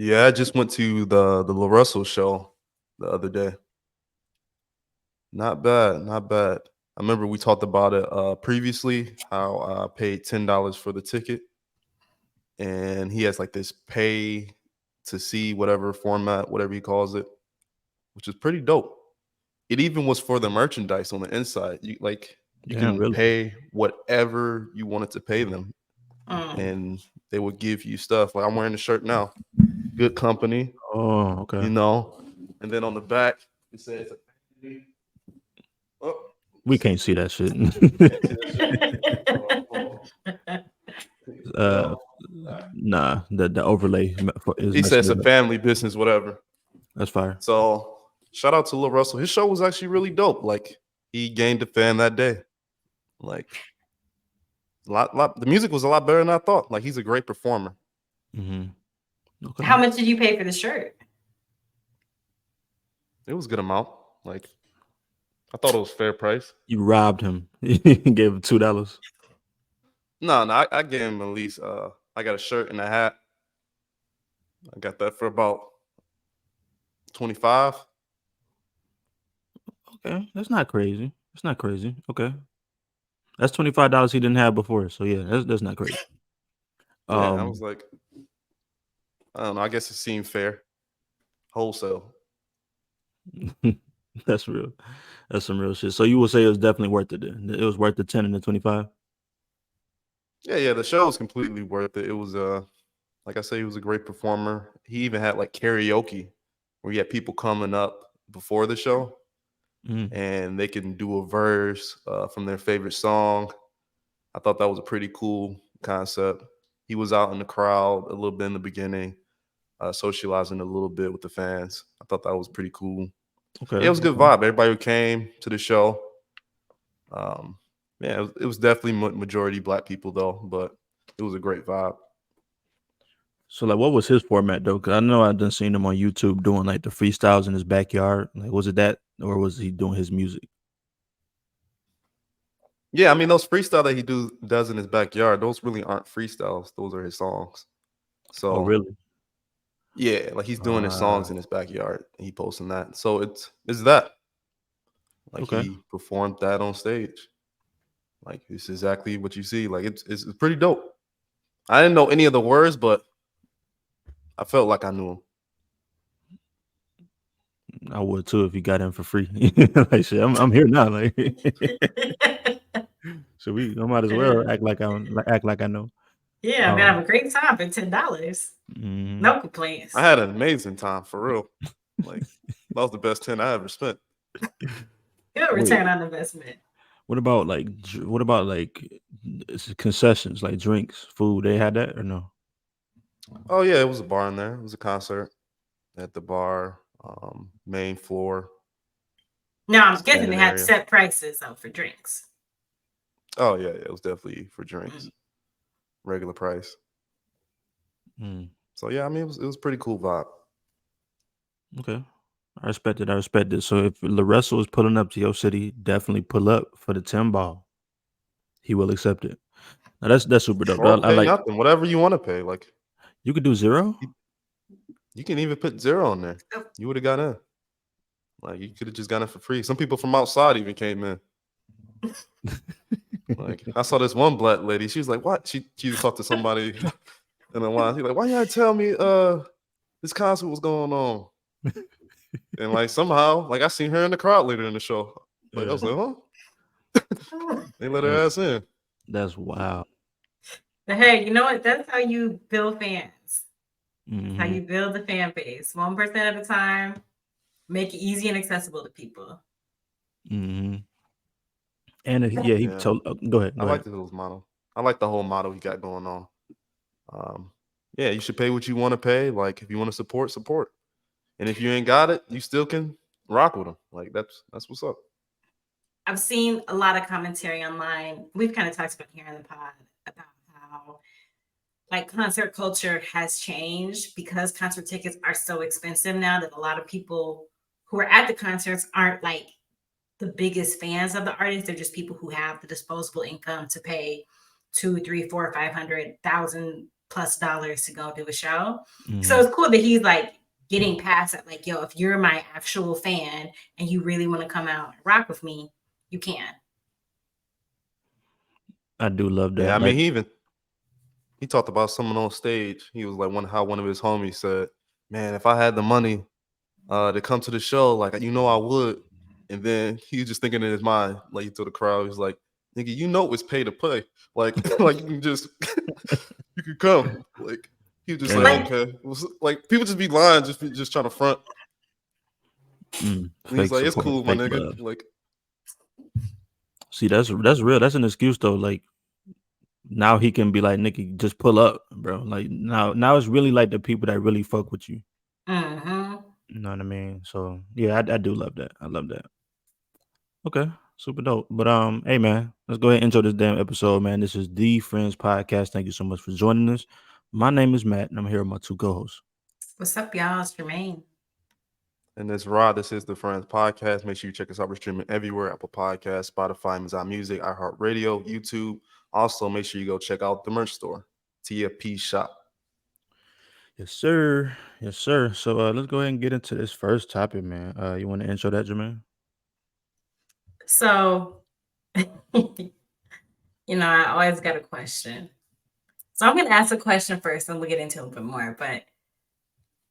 Yeah, I just went to the LaRussell show the other day. Not bad, not bad. I remember we talked about it previously, how I paid $10 for the ticket, and he has like this pay to see whatever format, whatever he calls it, which is pretty dope. It even was for the merchandise on the inside. You Damn, can really? pay whatever you wanted to pay them, Mm. and they would give you stuff. Like I'm wearing the shirt now. Good company, Oh, okay. you know. And then on the back, it says, "Oh, We can't see that shit. can't see that shit." Hold on. uh, No. nah, the overlay is He said messing it's a it up. family business, whatever. That's fire. So shout out to LaRussell. His show was actually really dope. Like he gained a fan that day. Like the music was a lot better than I thought. Like he's a great performer. Okay. How much did you pay for the shirt? It was a good amount. Like I thought it was fair price. You robbed him. You gave him $2. No, I gave him at least I got a shirt and a hat. I got that for about 25. Okay, that's not crazy. That's not crazy. Okay, that's $25 he didn't have before. So yeah, that's not crazy. Yeah, I was like, I don't know. I guess it seemed fair. Wholesale. That's real. That's some real shit. So you would say it was definitely worth it. Then. It was worth the 10 and the 25. Yeah. The show was completely worth it. It was like I said, he was a great performer. He even had like karaoke where he had people coming up before the show and they can do a verse from their favorite song. I thought that was a pretty cool concept. He was out in the crowd a little bit in the beginning, socializing a little bit with the fans. I thought that was pretty cool. Okay, Yeah, it was a good vibe. Everybody who came to the show. Yeah, it was definitely majority black people though, but it was a great vibe. So like, what was his format though? Because I know I done seen him on YouTube doing like the freestyles in his backyard. Like, was it that, or was he doing his music? Yeah, I mean those freestyle that he does in his backyard, those really aren't freestyles. Those are his songs. Oh, So really? yeah, like he's doing his songs in his backyard and he posting that. So it's that. Like Okay. he performed that on stage. Like it's exactly what you see. Like it's pretty dope. I didn't know any of the words, but I felt like I knew them. I would too if you got him for free. Like shit, I'm here now. Like, so I might as well act like I know. Yeah, I'm gonna have a great time for $10. No complaints. I had an amazing time for real. Like that was the best 10 I ever spent. Good return on investment. What about concessions, like drinks, food? They had that or no? Oh yeah, it was a bar in there. It was a concert at the bar, main floor. No, I'm guessing they standing had area. set prices though for drinks. Oh yeah, it was definitely for drinks, regular price. So yeah, I mean it was pretty cool vibe. Okay, I respect it. I respect it. So if LaRussell is pulling up to your city, definitely pull up for the 10 ball. He will accept it. Now that's super dope. Or I pay like. nothing, whatever you want to pay. Like You could do 0. you can even put 0 on there. You would have got in. Like you could have just got in for free. Some people from outside even came in. Like I saw this one black lady. She was like, "What?" She talked to somebody in the line. She's like, "Why y'all tell me this concert was going on?" And like somehow, like I seen her in the crowd later in the show. Like I was like, "Huh?" They let her ass in. That's wild. But hey, you know what? That's how you build fans. That's how Mhm. you build the fan base. 1% at a time. Make it easy and accessible to people. Mhm. And he Yeah. told. Go ahead. I like the whole model. I like the whole model he got going on. Yeah, you should pay what you want to pay. Like if you want to support, support. And if you ain't got it, you still can rock with them. Like that's what's up. I've seen a lot of commentary online. We've kind of talked about here in the pod about how like concert culture has changed because concert tickets are so expensive now that a lot of people who are at the concerts aren't like the biggest fans of the artist. They're just people who have the disposable income to pay 2, 3, 4, 500,000 plus dollars to go do a show. Mhm. So it's cool that he's like getting past it. Like, yo, if you're my actual fan and you really want to come out and rock with me, you can. I do love that. Yeah, I Like, mean, he talked about someone on stage. He was like how one of his homies said, "Man, if I had the money to come to the show, like I would." And then he was just thinking in his mind, like to the crowd, he's like, "Nigga, it's pay to play. Like, like you can just you can come." Like he was just Yeah. like, okay, like people just be lying, just trying to front. And he's fake like, "It's support, cool, my fake nigga." love. Like, See, that's real. That's an excuse though. Like now he can be like, Nikki, just pull up, bro. Like now it's really like the people that really fuck with you. Mm-hmm. You know what I mean? So yeah, I do love that. I love that. Okay, super dope. But hey man, let's go ahead and enjoy this damn episode, man. This is the Friends Podcast. Thank you so much for joining us. My name is Matt, and I'm here with my two co-hosts. What's up, y'all? It's Jermayne. and this Rod, this is the Friends Podcast. Make sure you check us out. We're streaming everywhere: Apple Podcasts, Spotify, Amazon Music, iHeartRadio, YouTube. Also, make sure you go check out the merch store, TFP Shop. Yes, sir. Yes, sir. So let's go ahead and get into this first topic, man. You want to intro that, Jermaine? So, I always got a question. So I'm going to ask a question first and we'll get into it a little bit more. But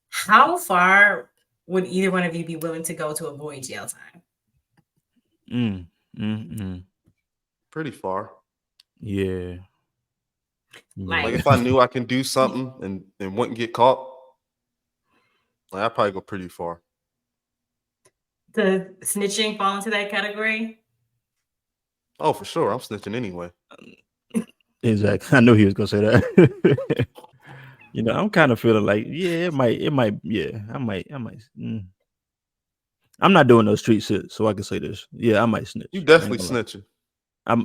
how far would either one of you be willing to go to avoid jail time? Pretty far. Yeah. Like if I knew I can do something and wouldn't get caught, like I'd probably go pretty far. Does snitching fall into that category? Oh, for sure. I'm snitching anyway. Exactly. I knew he was gonna say that. I'm kind of feeling like, yeah, it might, yeah, I might. I'm not doing no street shit, so I can say this. Yeah, I might snitch. You definitely snitching. I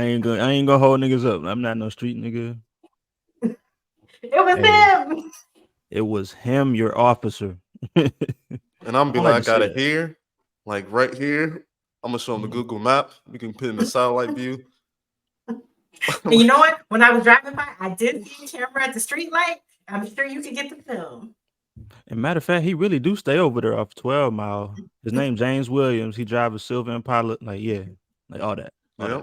ain't gonna hold niggas up. I'm not no street nigga. It was him. It was him, your officer. And I'm be like, I got it here, like right here. I'm gonna show him the Google map. We can put in the satellite view. And you know what? When I was driving by, I did see the camera at the street light. I'm sure you could get the film. And matter of fact, he really do stay over there off 12 Mile. His name James Williams. He drive a Silver Impala. Like, yeah, like all that. Yeah.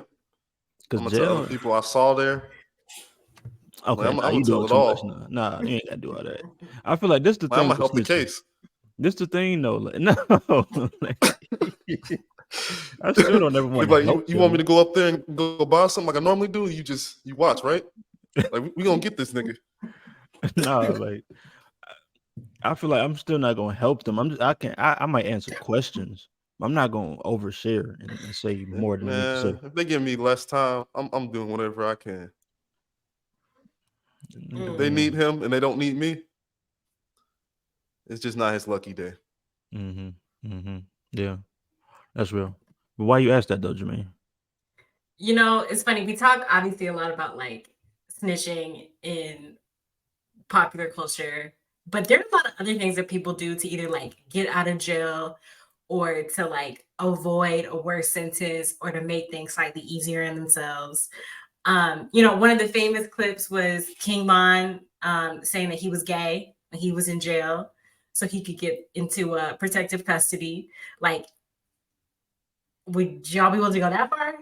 Because I'm gonna tell other people I saw there. Okay, like, I'm gonna tell it all. Nah, you ain't gotta do all that. I feel like this the thing. I'm gonna help the case. This the thing, though. Like, no, I still don't ever want. Like, you want me to go up there and go buy something like I normally do? You watch, right? Like we gonna get this nigga. No, like I feel like I'm still not gonna help them. I might answer questions. I'm not gonna overshare and say more than we say. If they give me less time, I'm doing whatever I can. If they need him and they don't need me, it's just not his lucky day. Yeah, that's real. But why you ask that though, Jermaine? It's funny. We talk obviously a lot about like snitching in popular culture, but there are a lot of other things that people do to either like get out of jail or to like avoid a worse sentence or to make things slightly easier on themselves. One of the famous clips was King Von saying that he was gay when he was in jail so he could get into protective custody. Like, would y'all be willing to go that far?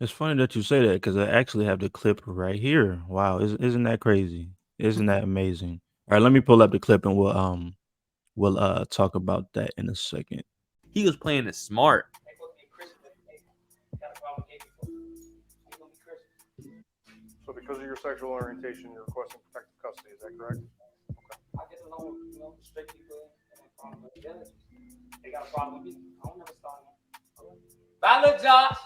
It's funny that you say that because I actually have the clip right here. Wow, isn't that crazy? Isn't that amazing? All right, let me pull up the clip and we'll talk about that in a second. He was playing it smart. So because of your sexual orientation, you're requesting protective custody, is that correct? I guess I don't, straight people and problem with the judge. They got a problem with me. I don't never start them. Bye, look, Josh.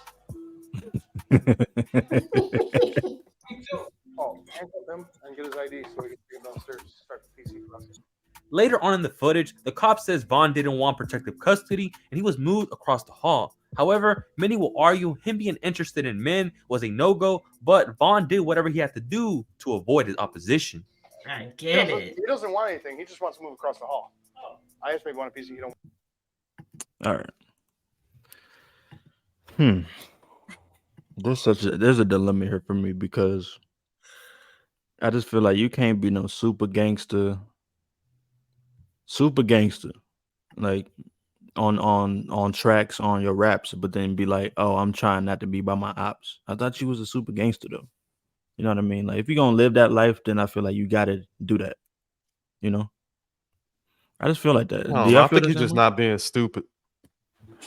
Oh, handcuff him and get his ID so we can take him downstairs to start the PC process. Later on in the footage, the cop says Vaughn didn't want protective custody and he was moved across the hall. However, many will argue him being interested in men was a no-go, but Vaughn did whatever he had to do to avoid his opposition. I get it. He doesn't want anything. He just wants to move across the hall. I asked him if he wanted a PC. He don't. All right. There's a dilemma here for me because I just feel like you can't be no super gangster, like on tracks on your raps, but then be like, oh, I'm trying not to be by my ops. I thought you was a super gangster though. You know what I mean? Like if you're gonna live that life, then I feel like you gotta do that. You know? I just feel like I that. don't Do know. y'all I feel think the you're same just way? not being stupid.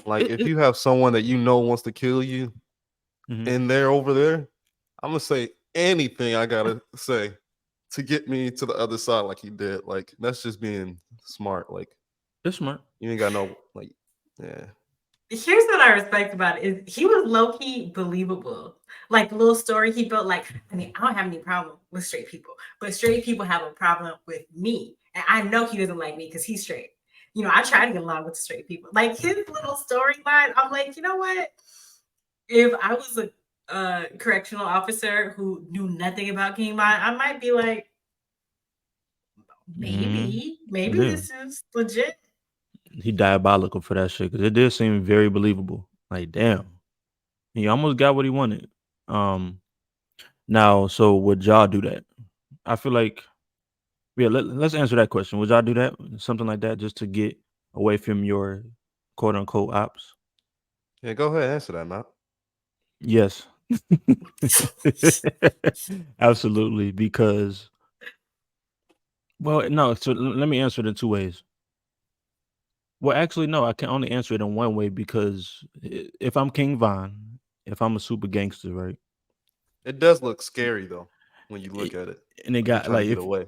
Like It, if it, you have someone that you know wants to kill you mhm. in there over there, I'm gonna say anything I gotta say to get me to the other side like he did. Like that's just being smart. Like It's smart. you ain't got no like yeah. Here's what I respect about it is he was low-key believable. Like the little story he built, like, I mean, I don't have any problem with straight people, but straight people have a problem with me. And I know he doesn't like me because he's straight. You know, I try to get along with straight people. Like his little storyline, I'm like, you know what? If I was a correctional officer who knew nothing about King Von, I might be like, maybe Yeah. this is legit. He diabolical for that shit because it did seem very believable. Like, damn, he almost got what he wanted. Now, so would y'all do that? I feel like, yeah. Let's answer that question. Would y'all do that? Something like that, just to get away from your quote unquote ops? Yeah, go ahead, answer that, Matt. Yes, absolutely. Because, well, no. So let me answer it in two ways. Well, actually, no. I can only answer it in one way because if I'm King Von, if I'm a super gangster, right? It does look scary though when you look It- at it. And it Like you're got trying to like get if away.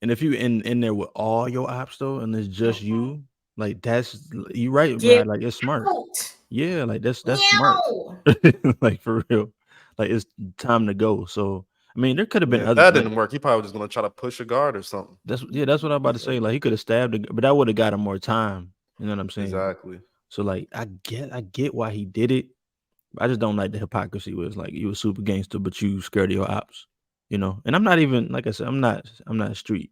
and if you in there with all your ops though, and it's just you, like that's you right, Get Brad. Like it's smart. out. Yeah, like that's smart. Meow. Like for real. Like it's time to go. So I mean, there could have been Yeah, if other that like didn't work, he probably was just gonna try to push a guard or something. that's what I'm about to say. Like he could have stabbed, but that would have got him more time. You know what I'm saying? Exactly. So like I get why he did it. I just don't like the hypocrisy where it's like you a super gangster, but you scared of your ops. You know, and I'm not even like I said, I'm not street.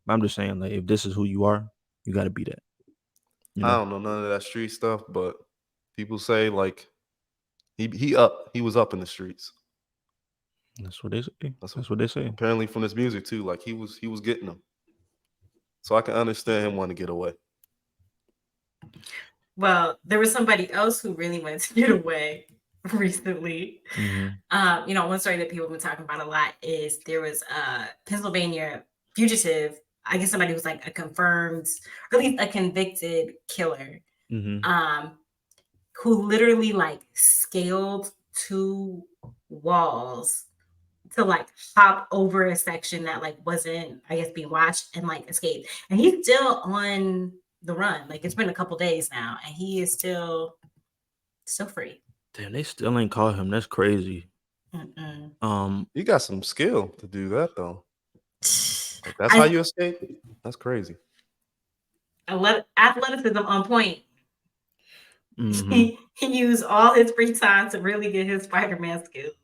I'm just saying like if this is who you are, you got to be that. You I know, don't know none of that street stuff, but people say like he was up in the streets. that's what they say. That's what, That's what they say. apparently from this music too. Like he was getting them. So I can understand him wanting to get away. Well, there was somebody else who really wanted to get away recently. Mm-hmm. You know, one story that people have been talking about a lot is there was a Pennsylvania fugitive, I guess somebody who's like a confirmed, or at least a convicted killer, Mm-hmm. who literally like scaled 2 walls to like hop over a section that like wasn't, I guess, being watched and like escape. And he's still on the run. Like it's been a couple days now, and he is still free. Damn, they still ain't caught him. That's crazy. Mm-mm. You got some skill to do that though. Like that's how I you escape. That's crazy. athleticism on point. Mm-hmm. He used all his free time to really get his Spider-Man skills.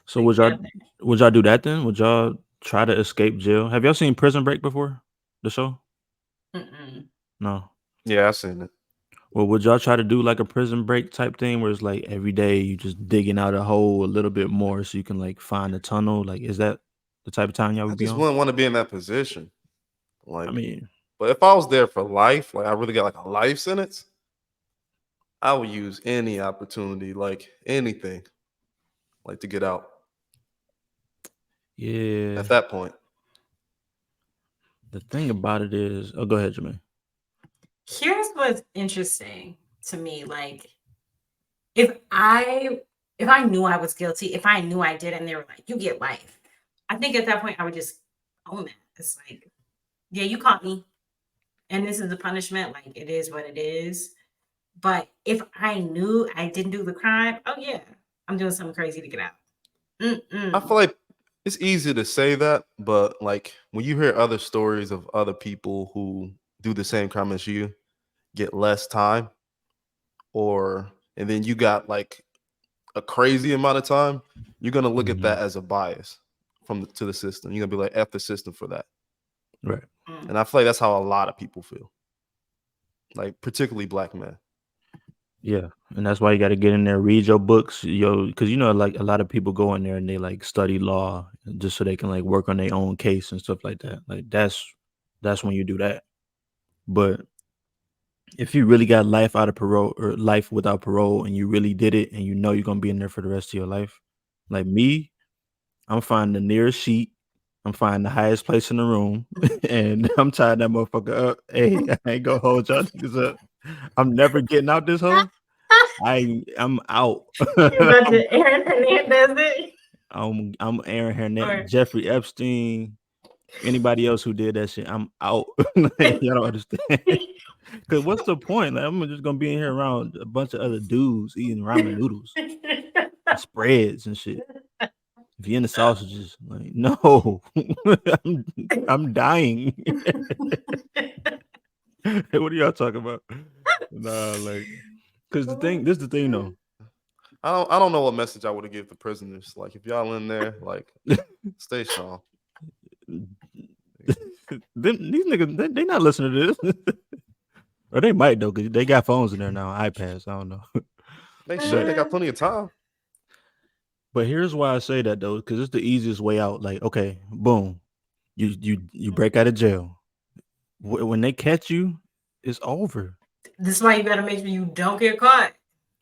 So would y'all do that then? Would y'all try to escape jail? Have y'all seen Prison Break before? The show? Mm-mm. No. Yeah, I've seen it. Well, would y'all try to do like a Prison Break type thing where it's like every day you just digging out a hole a little bit more so you can like find a tunnel? Like, is that the type of time y'all I would be just on? wouldn't want to be in that position. Like, I mean, but if I was there for life, like I really got like a life sentence, I would use any opportunity, like anything, like to get out yeah. at that point. The thing about it is, oh, go ahead, Jermaine. Here's what's interesting to me. Like, if I knew I was guilty, if I knew I did, and they were like, "You get life," I think at that point I would just own it. It's like, yeah, you caught me, and this is the punishment. Like, it is what it is. But if I knew I didn't do the crime, oh yeah, I'm doing something crazy to get out. I feel like it's easy to say that, but like when you hear other stories of other people who do the same crime as you, get less time, and then you got like a crazy amount of time, you're gonna look at that as a bias to the system. You're gonna be like, F the system for that. Right. And I feel like that's how a lot of people feel. Like particularly black men. Yeah, and that's why you got to get in there, read your books, because like a lot of people go in there and they like study law just so they can like work on their own case and stuff like that. Like that's when you do that. But if you really got life out of parole or life without parole, and you really did it, and you're gonna be in there for the rest of your life, like me, I'm finding the nearest sheet. I'm finding the highest place in the room, and I'm tying that motherfucker up. Hey, I ain't gonna hold y'all niggas up. I'm never getting out this hole. I'm out. You about to Aaron Hernandez it? I'm Aaron Hernandez, Or Jeffrey Epstein, anybody else who did that shit. I'm out. Like, y'all don't understand. Cause what's the point? Like, I'm just gonna be in here around a bunch of other dudes eating ramen noodles, and spreads and shit. Vienna sausages, like no, I'm dying. What are y'all talking about? Nah, like, cause this is the thing though. I don't know what message I would have give the prisoners. Like if y'all in there, like stay strong. These niggas, they not listening to this. Or they might though, because they got phones in there now, iPads. I don't know. They should. They got plenty of time. But here's why I say that though, because it's the easiest way out. Like, okay, boom, you break out of jail. When they catch you, it's over. This is why you gotta make sure you don't get caught.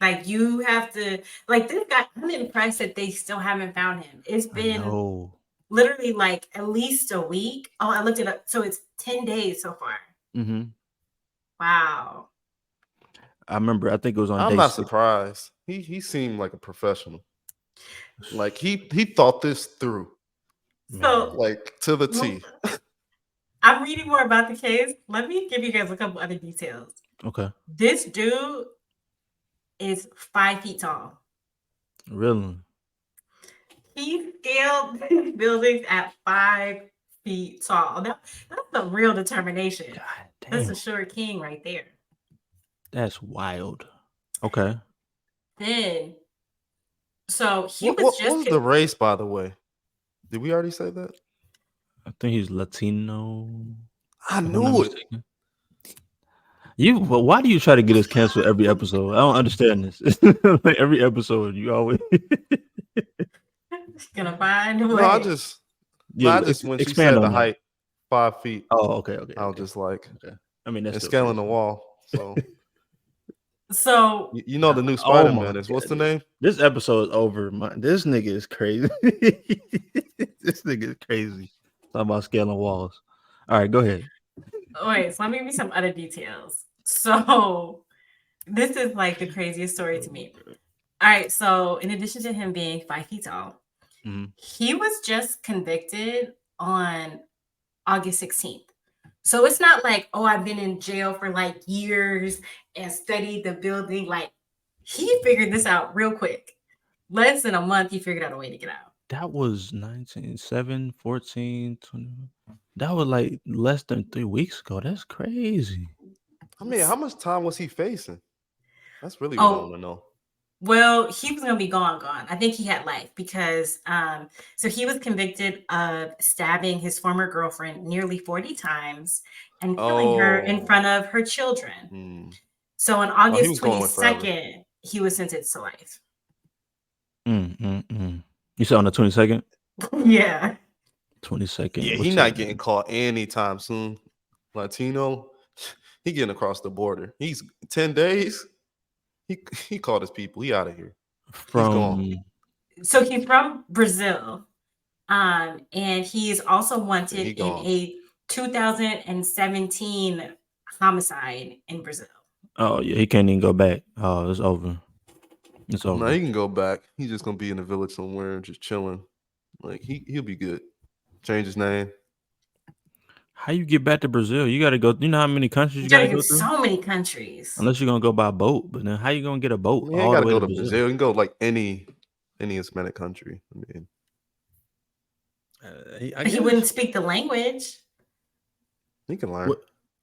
Like you have to, like this guy. I'm impressed that they still haven't found him. It's been literally like at least a week. Oh, I looked it up. So it's 10 days so far. Mm-hmm. Wow. I remember. I think it was on. I'm day not 6. surprised. He seemed like a professional. Like he thought this through. So like to the T. I'm reading more about the case. Let me give you guys a couple other details. Okay. This dude is 5 feet tall. Really? He scaled buildings at 5 feet tall. That's a real determination. God damn. That's a short king right there. That's wild. Okay. Then, so he What was the race, by the way? Did we already say that? I think he's Latino. I knew it. But why do you try to get us canceled every episode? I don't understand this. Like every episode, you always gonna find a way. No, I just when she said the height, 5 feet. Oh, okay. I was just like, okay. I mean, that's scaling the wall. So, so you know the new Spider-Man is what's the name? This episode is over. This nigga is crazy. This nigga is crazy. Talking about scaling walls. All right, go ahead. Wait, so let me give you some other details. So this is like the craziest story to me. All right, so in addition to him being 5 feet tall, he was just convicted on August 16th. So it's not like, oh, I've been in jail for like years and studied the building. Like he figured this out real quick. Less than a month, he figured out a way to get out. That was 19, 14, 20. That was like less than 3 weeks ago. That's crazy. I mean, how much time was he facing? That's really what I want to know. Well, he was going to be gone. I think he had life because so he was convicted of stabbing his former girlfriend nearly 40 times and killing her in front of her children. So on August 22nd, he was sentenced to life. You said on the 22nd? Yeah. 22nd. Yeah, he's not getting caught anytime soon. Latino, he getting across the border. He's 10 days. He called his people. He out of here. He's gone. So he's from Brazil. And he's also wanted in a 2017 homicide in Brazil. Oh, yeah, he can't even go back. Oh, it's over. It's over. No, he can go back. He's just gonna be in a village somewhere, just chilling. Like he'll be good. Change his name. How you get back to Brazil? You gotta go. You know how many countries you gotta go through? So many countries. Unless you're gonna go by boat, but then how you gonna get a boat? You gotta go to Brazil. You can go like any Hispanic country. I mean, he wouldn't speak the language. He can learn.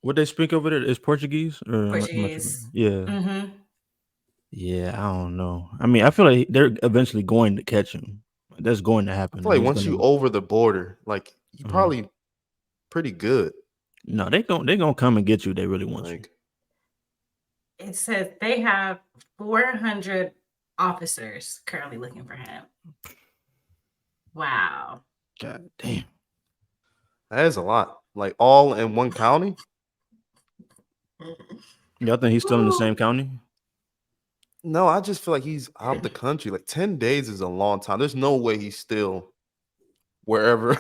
What they speak over there is Portuguese or Portuguese. Yeah. Yeah, I don't know. I mean, I feel like they're eventually going to catch him. That's going to happen. I feel like once you over the border, like you probably pretty good. No, they gonna come and get you. They really want you. It says they have 400 officers currently looking for him. Wow. God damn. That is a lot. Like all in one county. Y'all think he's still in the same county? No, I just feel like he's out the country. Like 10 days is a long time. There's no way he's still wherever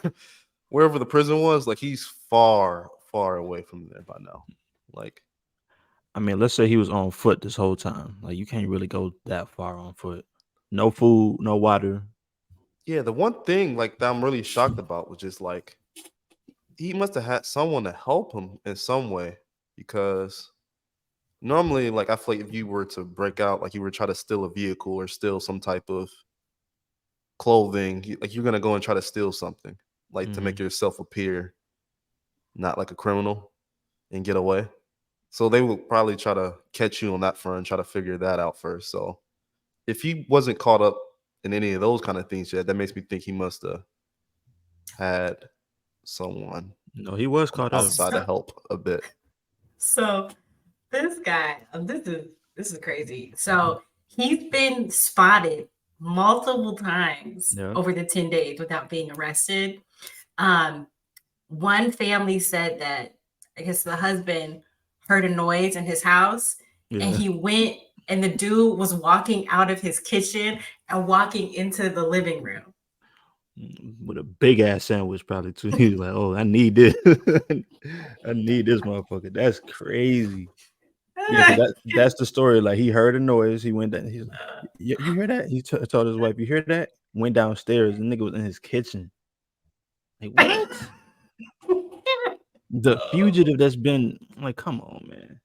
wherever the prison was. Like he's far, far away from there by now. Like, I mean, let's say he was on foot this whole time. Like you can't really go that far on foot. No food, no water. yeah, the one thing like that I'm really shocked about was just like he must have had someone to help him in some way because normally, like I feel like if you were to break out, like you were to try to steal a vehicle or steal some type of clothing, like you're gonna go and try to steal something, like to make yourself appear not like a criminal and get away. So they will probably try to catch you on that front and try to figure that out first. So if he wasn't caught up in any of those kind of things yet, that makes me think he must have had someone No, he was caught up. outside to help a bit. So this guy, this is crazy. So he's been spotted multiple times Yeah. over the 10 days without being arrested. One family said that I guess the husband heard a noise in his house and Yeah. he went and the dude was walking out of his kitchen and walking into the living room. With a big ass sandwich, probably too. He's like, "Oh, I need this. I need this motherfucker." That's crazy. Yeah, 'cause that's the story. Like he heard a noise. He went down. He's like, you hear that? He told his wife, "You hear that?" Went downstairs. The nigga was in his kitchen. Like what? The fugitive that's been like, come on, man.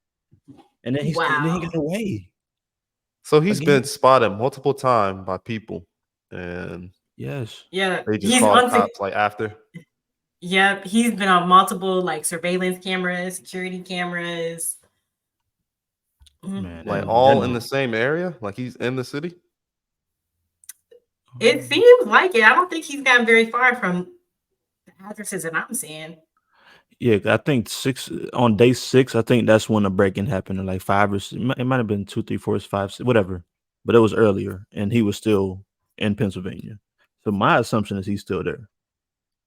And then then he got away. So he's Again? been spotted multiple times by people, and Yes. Yeah, they just he's called on. cops like after. Yep, he's been on multiple like surveillance cameras, security cameras. Man, Like that- all that in the nigga- same area. Like he's in the city. It seems like it. I don't think he's gotten very far from the addresses that I'm seeing. Yeah, I think on day 6. I think that's when the break-in happened. Like 5 or 6, it might have been 2, 3, 4, 5, 6, whatever. But it was earlier, and he was still in Pennsylvania. So my assumption is he's still there.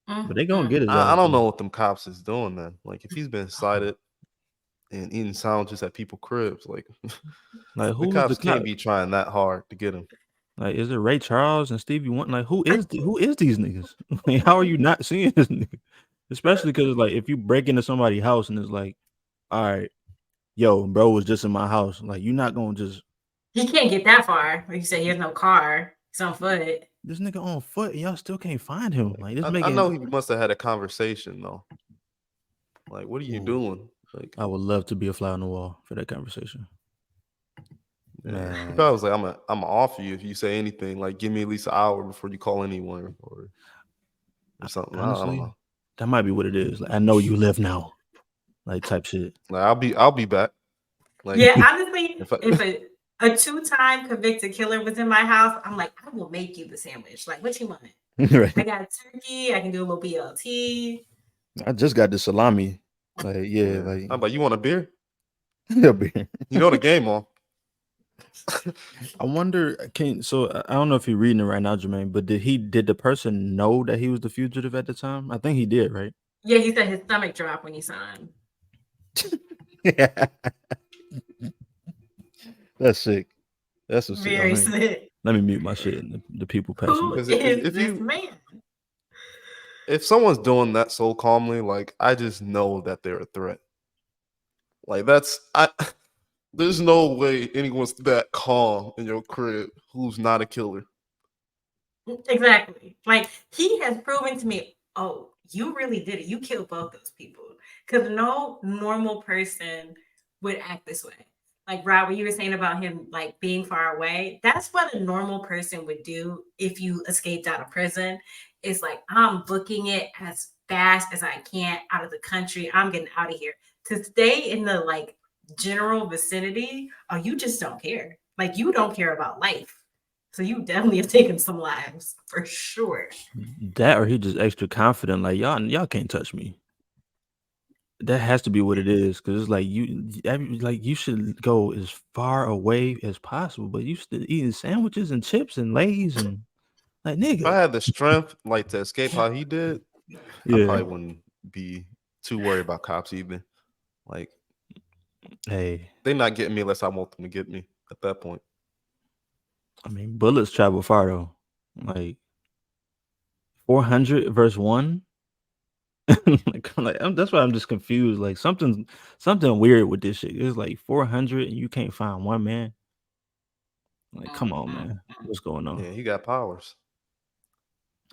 But they gonna get his I ass. don't know what them cops is doing then. Like if he's been cited and eating sandwiches at people's cribs, like Like the who's cops the can't cop? be trying that hard to get him. Like is it Ray Charles and Stevie Wonder? Like who is these niggas? Like, how are you not seeing this nigga? Especially because like if you break into somebody's house and it's like, all right, yo, bro was just in my house. Like you're not gonna just He can't get that far. Like you said, he has no car. He's on foot. this nigga on foot and y'all still can't find him. Like this I making know he must have had a conversation though. Like, what are you Ooh. doing? Like, I would love to be a fly on the wall for that conversation. he Man. probably was like, I'm offer you if you say anything. Like, give me at least an hour before you call anyone or something. I don't Honestly, know. that might be what it is. Like I know you live now. Like type shit. Like, I'll be back. Like, Yeah, honestly, if I- if a 2-time convicted killer was in my house, I'm like, I will make you the sandwich. Like, what you want? Right. I got turkey. I can do a little BLT. I just got the salami. Like, yeah, like how about you want a beer? a beer. You know the game on. I wonder, I don't know if you're reading it right now, Jermaine, but did the person know that he was the fugitive at the time? I think he did, right? Yeah, he said his stomach dropped when he saw him. Yeah. That's sick. That's a sick. Very sick. Let me mute my shit and the people passing Who by. is if this you- man? If someone's doing that so calmly, like I just know that they're a threat. Like there's no way anyone's that calm in your crib who's not a killer. Exactly. Like he has proven to me, oh, you really did it. You killed both those people. Because no normal person would act this way. Like Rob, what you were saying about him like being far away, that's what a normal person would do if you escaped out of prison. It's like, I'm booking it as fast as I can out of the country. I'm getting out of here. To stay in the like general vicinity, oh, you just don't care. Like you don't care about life. So you definitely have taken some lives for sure. That or he just extra confident, like y'all can't touch me. That has to be what it is, because it's like you should go as far away as possible, but you still eating sandwiches and chips and Lays and like If I nigga. had the strength like to escape how he did, I Yeah. probably wouldn't be too worried about cops even. Like Hey, they're not getting me unless I want them to get me at that point. I mean, bullets travel far though. Like 400 versus 1. That's why I'm just confused. Like something weird with this shit. It's like 400 and you can't find one man. Like, come on, man. What's going on? Yeah, he got powers.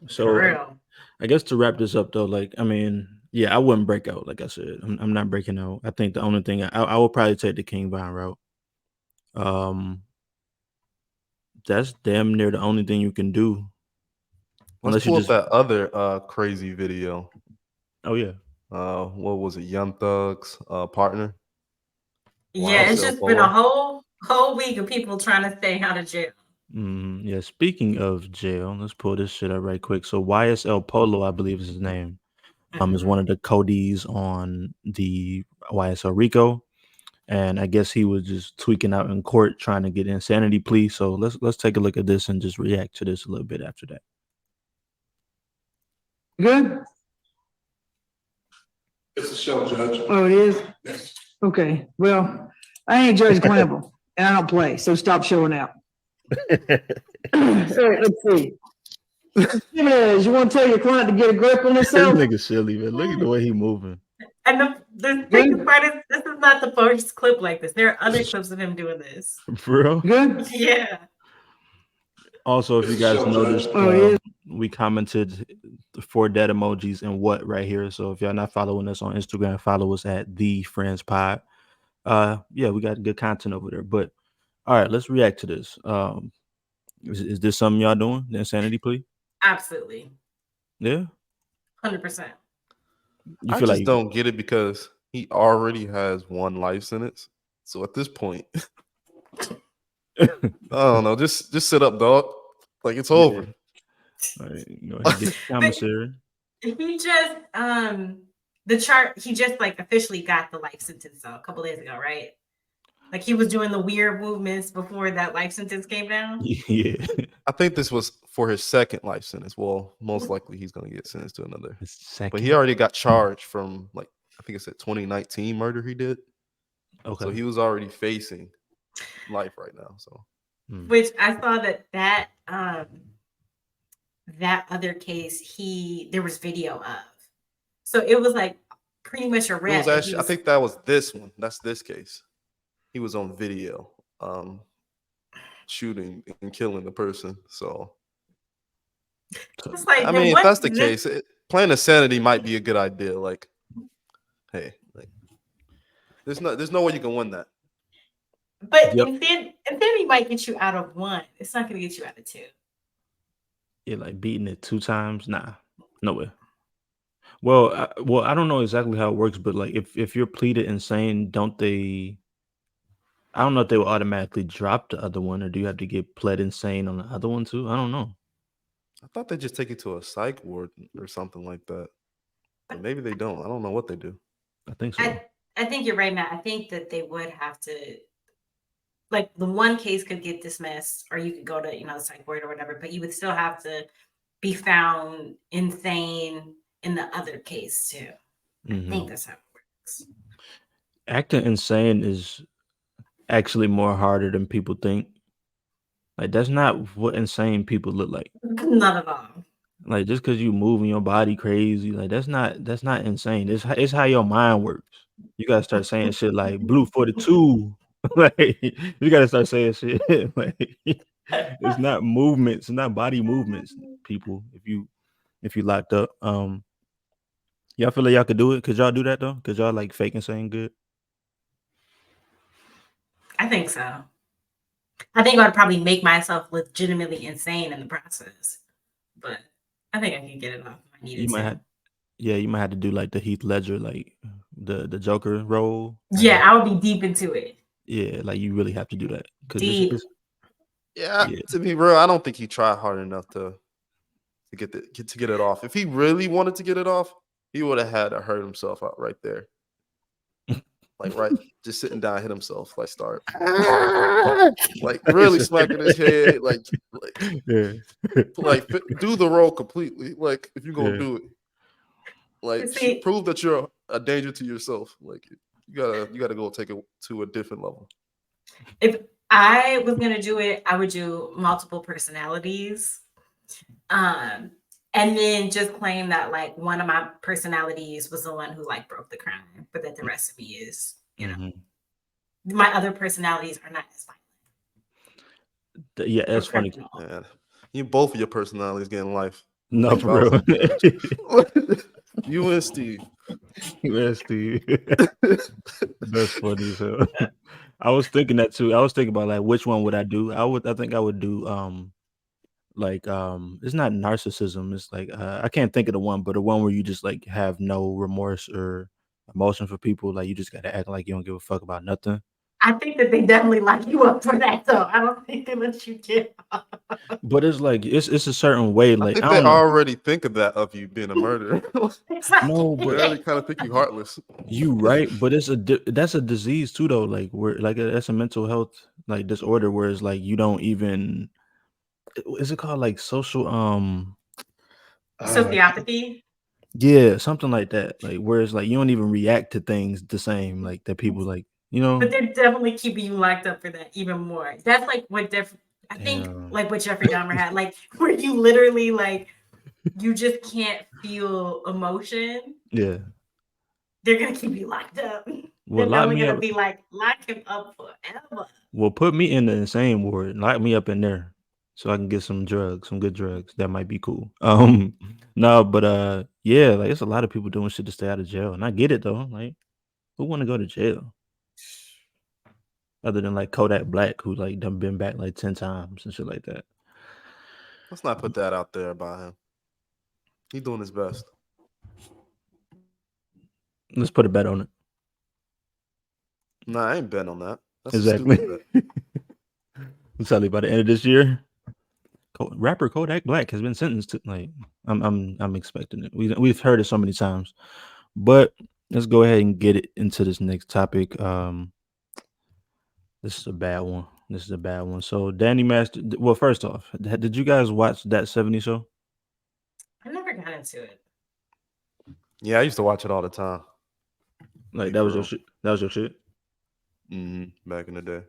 So For real. I guess to wrap this up though, like I mean, yeah, I wouldn't break out. Like I said, I'm not breaking out. I think the only thing I would probably take the King Von route. That's damn near the only thing you can do. Let's Unless you pull just up that other crazy video. oh yeah. What was it? Young Thug's partner. Yeah, it's YSL just been a Polo. whole week of people trying to stay out of jail. Yeah. Speaking of jail, let's pull this shit up right quick. So YSL Polo, I believe is his name. Is one of the Codys on the YSL Rico. And I guess he was just tweaking out in court trying to get insanity plea. So let's take a look at this and just react to this a little bit after that. Good? It's a show, Judge. Oh, it is? Yes. Okay, well, I ain't Judge Clamble, and I don't play, so stop showing out. All right, let's see. Jimenez, you want to tell your client to get a grip on This himself? nigga silly, man. Look at the way he moving. And the biggest part is this is not the first clip like this. There are other clips of him doing this. For real? Good? Yeah. Also, if you guys noticed, Oh, yeah. we commented the 4 dead emojis and what right here. So if y'all not following us on Instagram, follow us at The Friends Pod. Yeah, we got good content over there. But all right, let's react to this. Is this something y'all doing? The insanity plea? Absolutely. Yeah. 100%. You I feel just like don't get it because he already has 1 life sentence. So at this point, I don't know. Just sit up, dog. Like it's over. All right, you know, he gets commissary. He just he just like officially got the life sentence though, a couple days ago, right? Like he was doing the weird movements before that life sentence came down. Yeah. I think this was for his 2nd life sentence. Well, most likely he's gonna get sentenced to another. His second. But he already got charged from like I think it's a 2019 murder he did. Okay. So he was already facing life right now. So Which I saw that other case there was video of. So it was like pretty much a it wrap. was actually I think that was this one. That's this case. He was on video shooting and killing the person. So it's like, I mean, if that's the case, playing insanity might be a good idea. Like, hey, like there's no way you can win that. But insanity might get you out of 1. It's not gonna get you out of 2. Yeah, like beating it 2 times. Nah, no way. Well, I don't know exactly how it works, but like if you're pleaded insane, don't they? I don't know if they will automatically drop the other one, or do you have to get pled insane on the other one too? I don't know. I thought they just take it to a psych ward or something like that. But maybe they don't. I don't know what they do. I think so. I think you're right, Matt. I think that they would have to, like, the one case could get dismissed, or you could go to the psych ward or whatever, but you would still have to be found insane in the other case too. I think that's how it works. Acting insane is actually more harder than people think. Like that's not what insane people look like. Not at all. Like just because you moving your body crazy, like that's not insane. It's how your mind works. You gotta start saying shit like Blue 42. Like you gotta start saying shit like it's not movements, it's not body movements, people. If you locked up, y'all feel like y'all could do it? Could y'all do that though? Could y'all like fake insane good? I think so. I think I'd probably make myself legitimately insane in the process, but I think I can get it off if I needed to. You might have to do like the Heath Ledger, like the Joker role. Yeah, I would be deep into it. Yeah, like you really have to do that because to be real, I don't think he tried hard enough to get it off. If he really wanted to get it off, he would have had to hurt himself out right there. like right, just sitting down, hit himself, like start, like really smacking his head, like Yeah. do the role completely. Like if you're gonna Yeah. do it, like See- prove that you're a danger to yourself. Like you gotta go take it to a different level. If I was gonna do it, I would do multiple personalities. And then just claim that like one of my personalities was the one who like broke the crime, but that the rest of me is, you know, Mhm. my other personalities are not as violent. Yeah, or that's funny. criminal. Man, both of your personalities getting life. No, Think for real. about it. You and Steve. Yeah, Steve. That's funny as hell. I was thinking that too. I was thinking about like which one would I do? I think I would do like it's not narcissism. It's like I can't think of the one, but the one where you just like have no remorse or emotion for people. Like you just gotta act like you don't give a fuck about nothing. I think that they definitely lock you up for that though. I don't think they let you get off. But it's like it's a certain way. I Like think I they don't know. already think of that of you being a murderer. No, They but already kind of think you heartless. you right, but it's that's a disease too though. Like where like that's a mental health like disorder where it's like you don't even is it called like social Sociopathy. yeah, something like that. Like where it's like you don't even react to things the same like that people like, you know. But they're definitely keeping you locked up for that even more. That's like what I think Damn. like what Jeffrey Dahmer had, like where you literally like you just can't feel emotion. Yeah. They're gonna keep you locked up. Well, They're lock definitely me gonna up. be like, lock him up forever. Well, put me in the insane ward. Lock me up in there so I can get some drugs, some good drugs. That might be cool. No, but yeah, like it's a lot of people doing shit to stay out of jail, and I get it though. Like, who want to go to jail? Other than like Kodak Black, who like done been back like 10 times and shit like that. Let's not put that out there about him. He's doing his best. Let's put a bet on it. Nah, I ain't betting on that. That's Exactly. a stupid bet. I'm telling you, by the end of this year, rapper Kodak Black has been sentenced to like I'm expecting it. We've heard it so many times, but let's go ahead and get it into this next topic. This is a bad one. So Danny Master. Well, first off, did you guys watch That 70 Show? I never got into it. Yeah, I used to watch it all the time. Like that was your shit. That was your shit. Back in the day.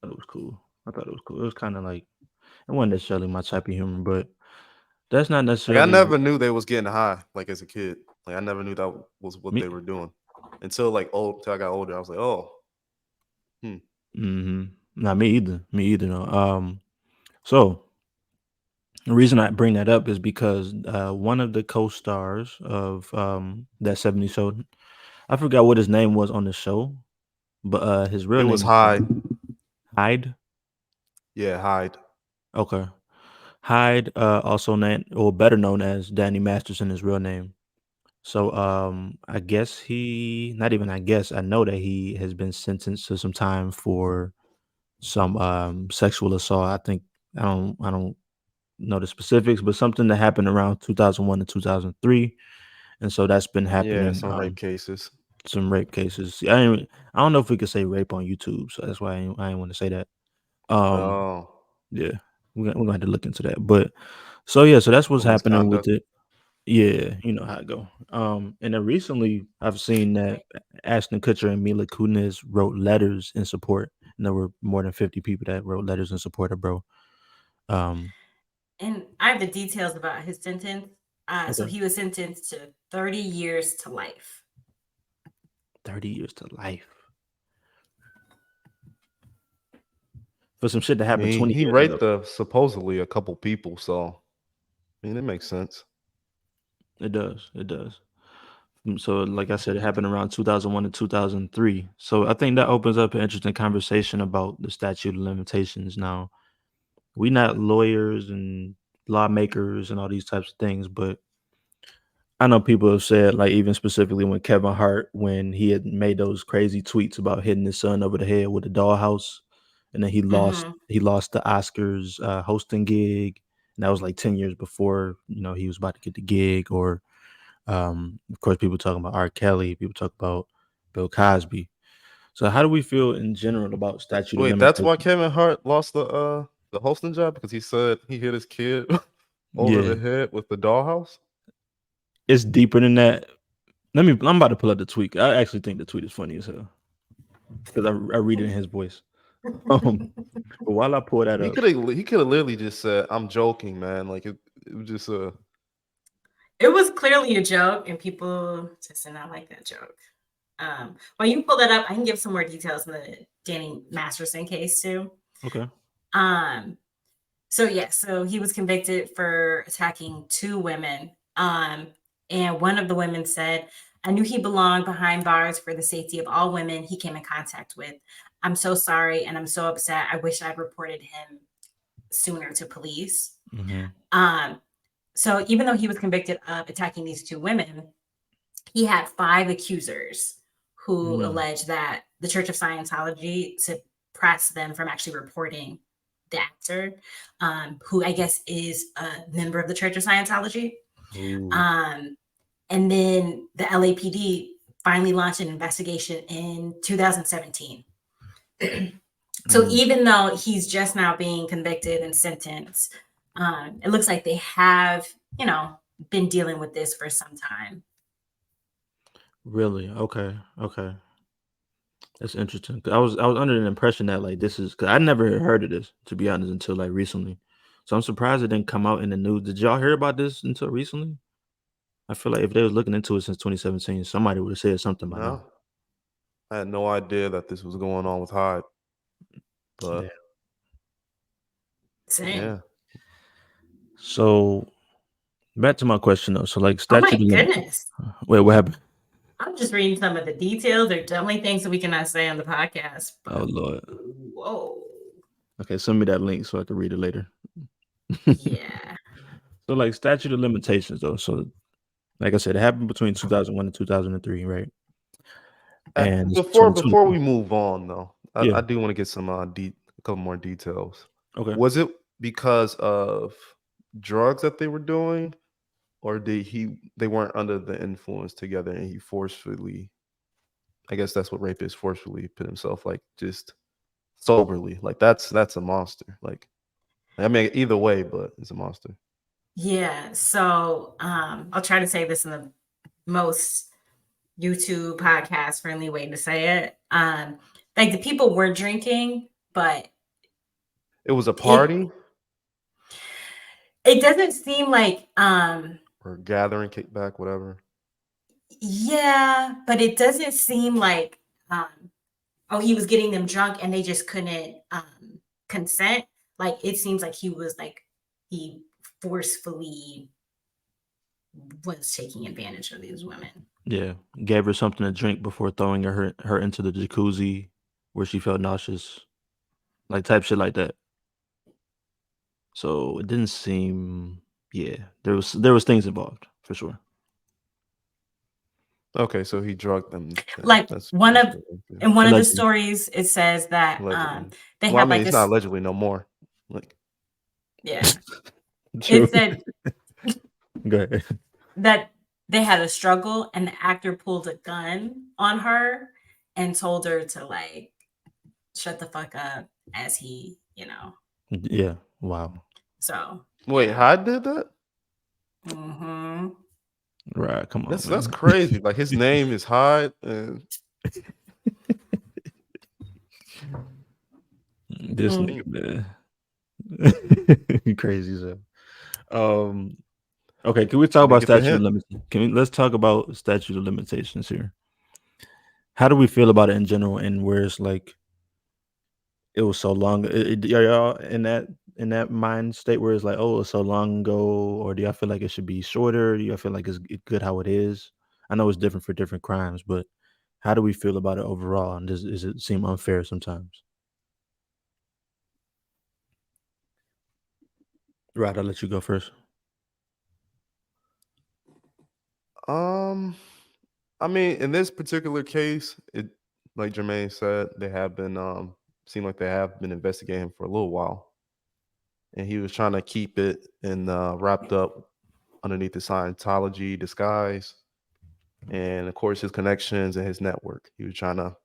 I thought it was cool. It was kind of like it wasn't necessarily my type of humor, but that's not Like, necessarily. I never knew they was getting high. Like as a kid, like I never knew that was what Me- they were doing until I got older. I was like, oh, Not me either. Me either. No. So the reason I bring that up is because one of the co-stars of That 70 Show, I forgot what his name was on the show, but his real it name was is Hyde. Hyde. Yeah, Hyde. Okay. Hyde, also named or better known as Danny Masterson, his real name. So I guess I know that he has been sentenced to some time for some sexual assault. I don't know the specifics, but something that happened around 2001 to 2003. And so that's been Yeah, happening. some rape cases. Some rape cases. I don't know if we could say rape on YouTube, so that's why I ain't want to say that. Oh, Yeah, we're gonna have to look into that. But so yeah, so that's what's happening with misconduct. it. Yeah, you know how it go. And then recently I've seen that Ashton Kutcher and Mila Kunis wrote letters in support, and there were more than 50 people that wrote letters in support of bro. And I have the details about his sentence. So Okay. he was sentenced to 30 years to life. 30 years to life for some shit that I happened mean, 20 he years raped ago. supposedly a couple people, so I mean, it makes sense. It does. So, like I said, it happened around 2001 to 2003. So, I think that opens up an interesting conversation about the statute of limitations. Now, we not lawyers and lawmakers and all these types of things, but I know people have said, like, even specifically when Kevin Hart, when he had made those crazy tweets about hitting his son over the head with a dollhouse, and then he lost the Oscars hosting gig, and that was like 10 years before he was about to get the gig. Or of course, people talking about R. Kelly. People talk about Bill Cosby. So how do we feel in general about statute of Wait, that's why limitations? Kevin Hart lost the hosting job because he said he hit his kid over the head with the dollhouse. It's deeper than that. I'm about to pull up the tweet. I actually think the tweet is funny as hell because I read it in his voice. But while I pull that He up, could have literally just said, "I'm joking, man." Like it was just It was clearly a joke, and people just did not like that joke. While you pull that up, I can give some more details in the Danny Masterson case too. okay. So he was convicted for attacking 2 women. And one of the women said, "I knew he belonged behind bars for the safety of all women he came in contact with. I'm so sorry, and I'm so upset. I wish I'd reported him sooner to police." So even though he was convicted of attacking these 2 women, he had 5 accusers who alleged that the Church of Scientology suppressed them from actually reporting the actor, who I guess is a member of the Church of Scientology. And then the LAPD finally launched an investigation in 2017. So even though he's just now being convicted and sentenced, it looks like they have, been dealing with this for some time. Really? Okay. That's interesting. 'Cause I was under the impression that like this is because I never heard of this, to be honest, until like recently. So I'm surprised it didn't come out in the news. Did y'all hear about this until recently? I feel like if they was looking into it since 2017, somebody would have said something by now. no. I had no idea that this was going on with Hyde. But Yeah. Same. yeah. So back to my question though. So like Oh my statute of lim- goodness. Wait, what happened? I'm just reading some of the details. There are definitely things that we cannot say on the podcast. But Oh Lord. whoa. Okay, send me that link so I can read it later. Yeah. So like statute of limitations though. So like I said, it happened between 2001 and 2003, right? And it's Before 2020. we move on though, Yeah. I do want to get some a couple more details. Okay. Was it because of drugs that they were doing, or they weren't under the influence together and he forcefully, I guess that's what rape is, forcefully put himself like just soberly. Like that's a monster. Like I mean either way, but it's a monster. Yeah. So I'll try to say this in the most YouTube podcast friendly way to say it. Like the people were drinking, but It was a party it doesn't seem like or gathering, kickback, whatever. yeah, but it doesn't seem like he was getting them drunk and they just couldn't consent. Like it seems like he forcefully was taking advantage of these women. Yeah. Gave her something to drink before throwing her into the jacuzzi where she felt nauseous. Like type shit like that. So it didn't seem there was things involved for sure. Okay, so he drugged them. Like That's in one of the Allegedly. stories, it says that allegedly. they Well, I had mean, like it's this. not allegedly no more. Like, Yeah, True. it said Go ahead. that they had a struggle and the actor pulled a gun on her and told her to like shut the fuck up as he, Yeah. Wow. so wait, Hyde did that? mhm. Right. Come on. That's man. crazy. Like his name is Hyde, and This Mm. nigga, man. Crazy as hell. Okay, can we talk about Make it the statute of hint. limitations? Let's talk about statute of limitations here. How do we feel about it in general, and where it's like it was so long? Are y'all in that mind state where it's like, oh, it's so long ago, or do y'all feel like it should be shorter? Do y'all feel like it's good how it is? I know it's different for different crimes, but how do we feel about it overall? And does it seem unfair sometimes? Right, I'll let you go first. I mean, in this particular case, it like Jermaine said, they have been seem like they have been investigating him for a little while, and he was trying to keep it and wrapped up underneath the Scientology disguise. and of course his connections and his network. He was trying to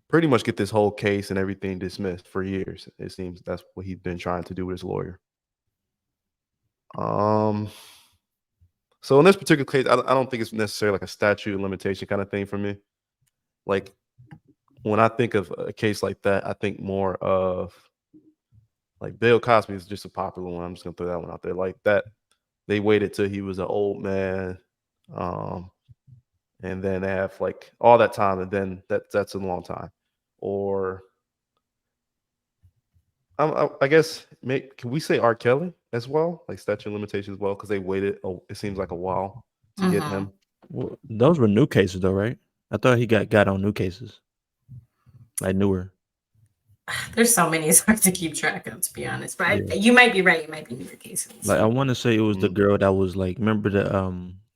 pretty much get this whole case and everything dismissed for years. It seems that's what he's been trying to do with his lawyer. So in this particular case, I don't think it's necessarily like a statute of limitation kind of thing for me. Like when I think of a case like that, I think more of like Bill Cosby is just a popular one. I'm just gonna throw that one out there. Like that, they waited till he was an old man, and then they have like all that time, and then that's a long time. Or I guess can we say R. Kelly as well, like statute of limitations as well, because they waited. Oh, it seems like a while to get him. Well, those were new cases though, right? I thought he got on new cases, like newer. There's so many, it's hard to keep track of, to be honest. But you might be right. It might be newer cases. Like I want to say it was the girl that was like, remember the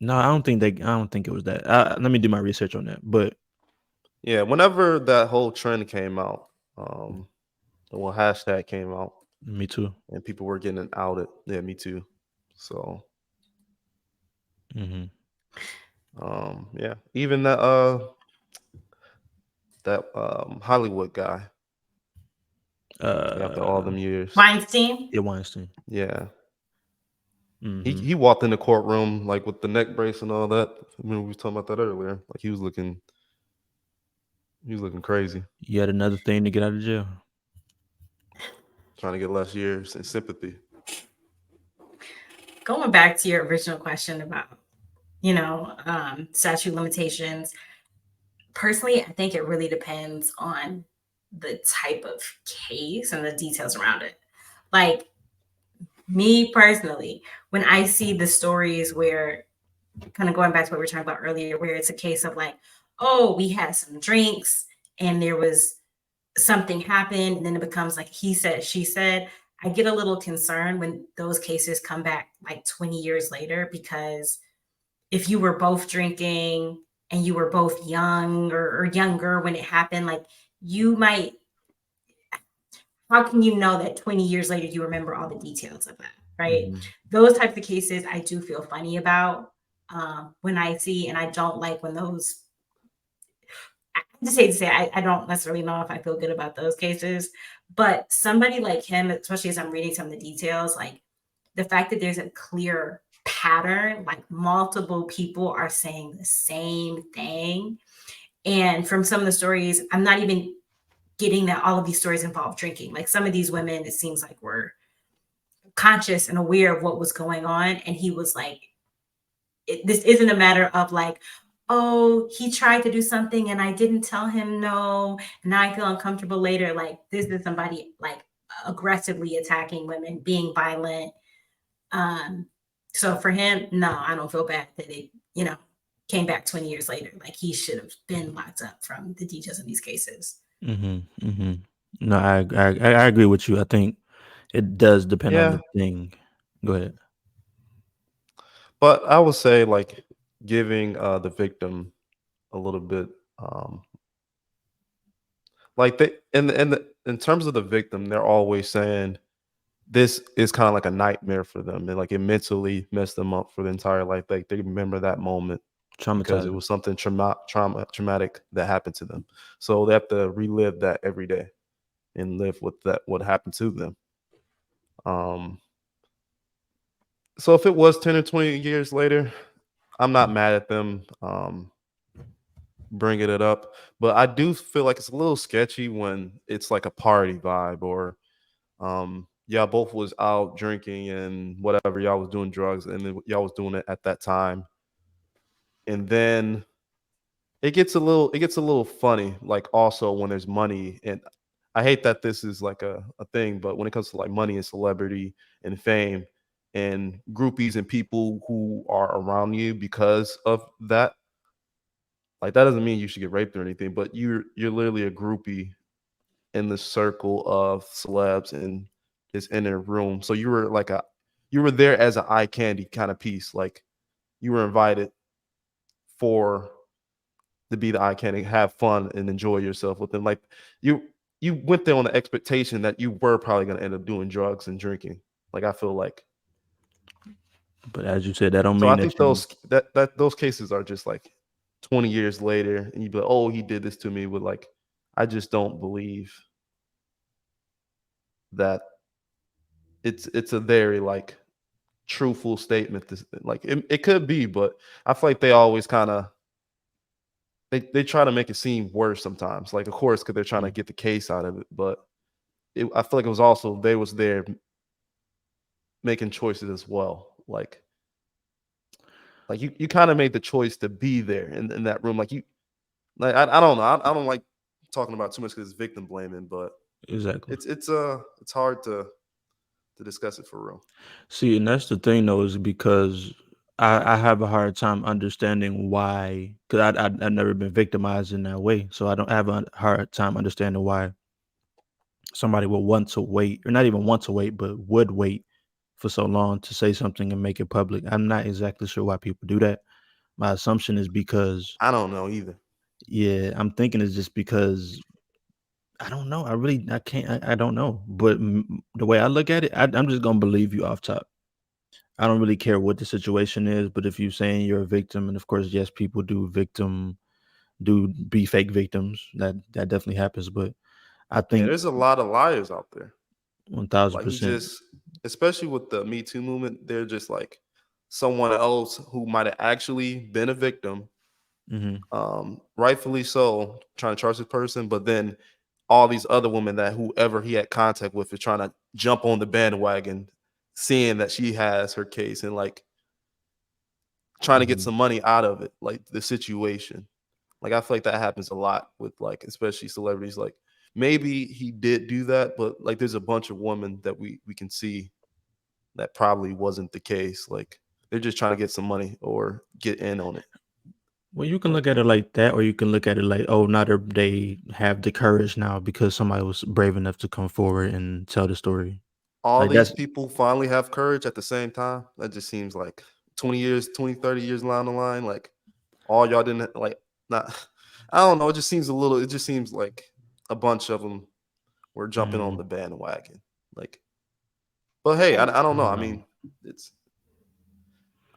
No, I don't think it was that. Let me do my research on that. But yeah, whenever that whole trend came out, well, hashtag came out. Me too. And people were getting outed. Yeah, me too. So, yeah, even that Hollywood guy. After all them years, Weinstein. Yeah, Weinstein. Yeah. He walked in the courtroom like with the neck brace and all that. I mean, we were talking about that earlier. Like he was looking crazy. Yet another thing to get out of jail. Trying to get less years and sympathy. Going back to your original question about, statute limitations. Personally, I think it really depends on the type of case and the details around it. Like me personally, when I see the stories where, kind of going back to what we were talking about earlier, where it's a case of like, oh, we had some drinks and there was something happened, and then it becomes like he said, she said. I get a little concerned when those cases come back like 20 years later, because if you were both drinking and you were both young or younger when it happened, like you might, how can you know that 20 years later you remember all the details of that, right? Those types of cases I do feel funny about when I see, and I don't like when those, I just hate to say I don't necessarily know if I feel good about those cases, but somebody like him, especially as I'm reading some of the details, like the fact that there's a clear pattern, like multiple people are saying the same thing. And from some of the stories, I'm not even getting that all of these stories involve drinking. Like some of these women, it seems like were conscious and aware of what was going on. And he was like, this isn't a matter of like, oh, he tried to do something and I didn't tell him no, and now I feel uncomfortable later. Like this is somebody like aggressively attacking women, being violent. So for him, no, I don't feel bad that it, came back 20 years later. Like he should have been locked up from the details of these cases. No, I agree with you. I think it does depend on the thing. Go ahead. But I would say like giving the victim a little bit, like they in terms of the victim, they're always saying this is kind of like a nightmare for them, and like it mentally messed them up for the entire life. Like they remember that moment because it was something traumatic that happened to them. So they have to relive that every day and live with that, what happened to them. So if it was 10 or 20 years later, I'm not mad at them bringing it up, but I do feel like it's a little sketchy when it's like a party vibe, or y'all both was out drinking and whatever, y'all was doing drugs, and then y'all was doing it at that time, and then it gets a little funny, like also when there's money. And I hate that this is like a thing, but when it comes to like money and celebrity and fame and groupies and people who are around you because of that, like that doesn't mean you should get raped or anything, but you're literally a groupie in the circle of celebs in this inner room. So you were there as an eye candy kind of piece. Like you were invited to be the eye candy, have fun and enjoy yourself with them. Like you went there on the expectation that you were probably going to end up doing drugs and drinking. Like I feel like. But as you said, that don't so mean I think those cases are just like 20 years later and you'd be like, oh, he did this to me, but like, I just don't believe that it's a very like truthful statement. Like it could be, but I feel like they always kind of they try to make it seem worse sometimes. Like, of course, because they're trying to get the case out of it, but I feel like it was also they was there making choices as well. Like you kind of made the choice to be there in that room. Like I don't know. I don't like talking about too much because it's victim blaming, but Exactly. it's hard to discuss it for real. See, and that's the thing though, is because I have a hard time understanding why, because I've never been victimized in that way, so I don't have a hard time understanding why somebody would want to wait, or not even want to wait, but would wait for so long to say something and make it public. I'm not exactly sure why people do that. My assumption is because, I don't know either. yeah, I'm thinking it's just because I don't know. I can't. I don't know. But the way I look at it, I'm just gonna believe you off top. I don't really care what the situation is, but if you're saying you're a victim, and of course, yes, people do be fake victims. That definitely happens. But I Yeah, think there's a lot of liars out there. Like he 1000%. just, especially with the Me Too movement, they're just like someone else who might have actually been a victim, Hmm. rightfully so, trying to charge this person, but then all these other women that whoever he had contact with is trying to jump on the bandwagon, seeing that she has her case and like trying to get some money out of it, like the situation. Like I feel like that happens a lot with like especially celebrities. Like maybe he did do that, but like there's a bunch of women that we can see that probably wasn't the case. Like they're just trying to get some money or get in on it. Well, you can look at it like that, or you can look at it like, oh, now they have the courage now because somebody was brave enough to come forward and tell the story. All Like these that's people finally have courage at the same time. That just seems like 20 years, 20, 30 years down the line. Like all y'all didn't like not I don't know. It just seems it just seems like a bunch of them were jumping on the bandwagon. Like, but hey, I don't know. I mean, it's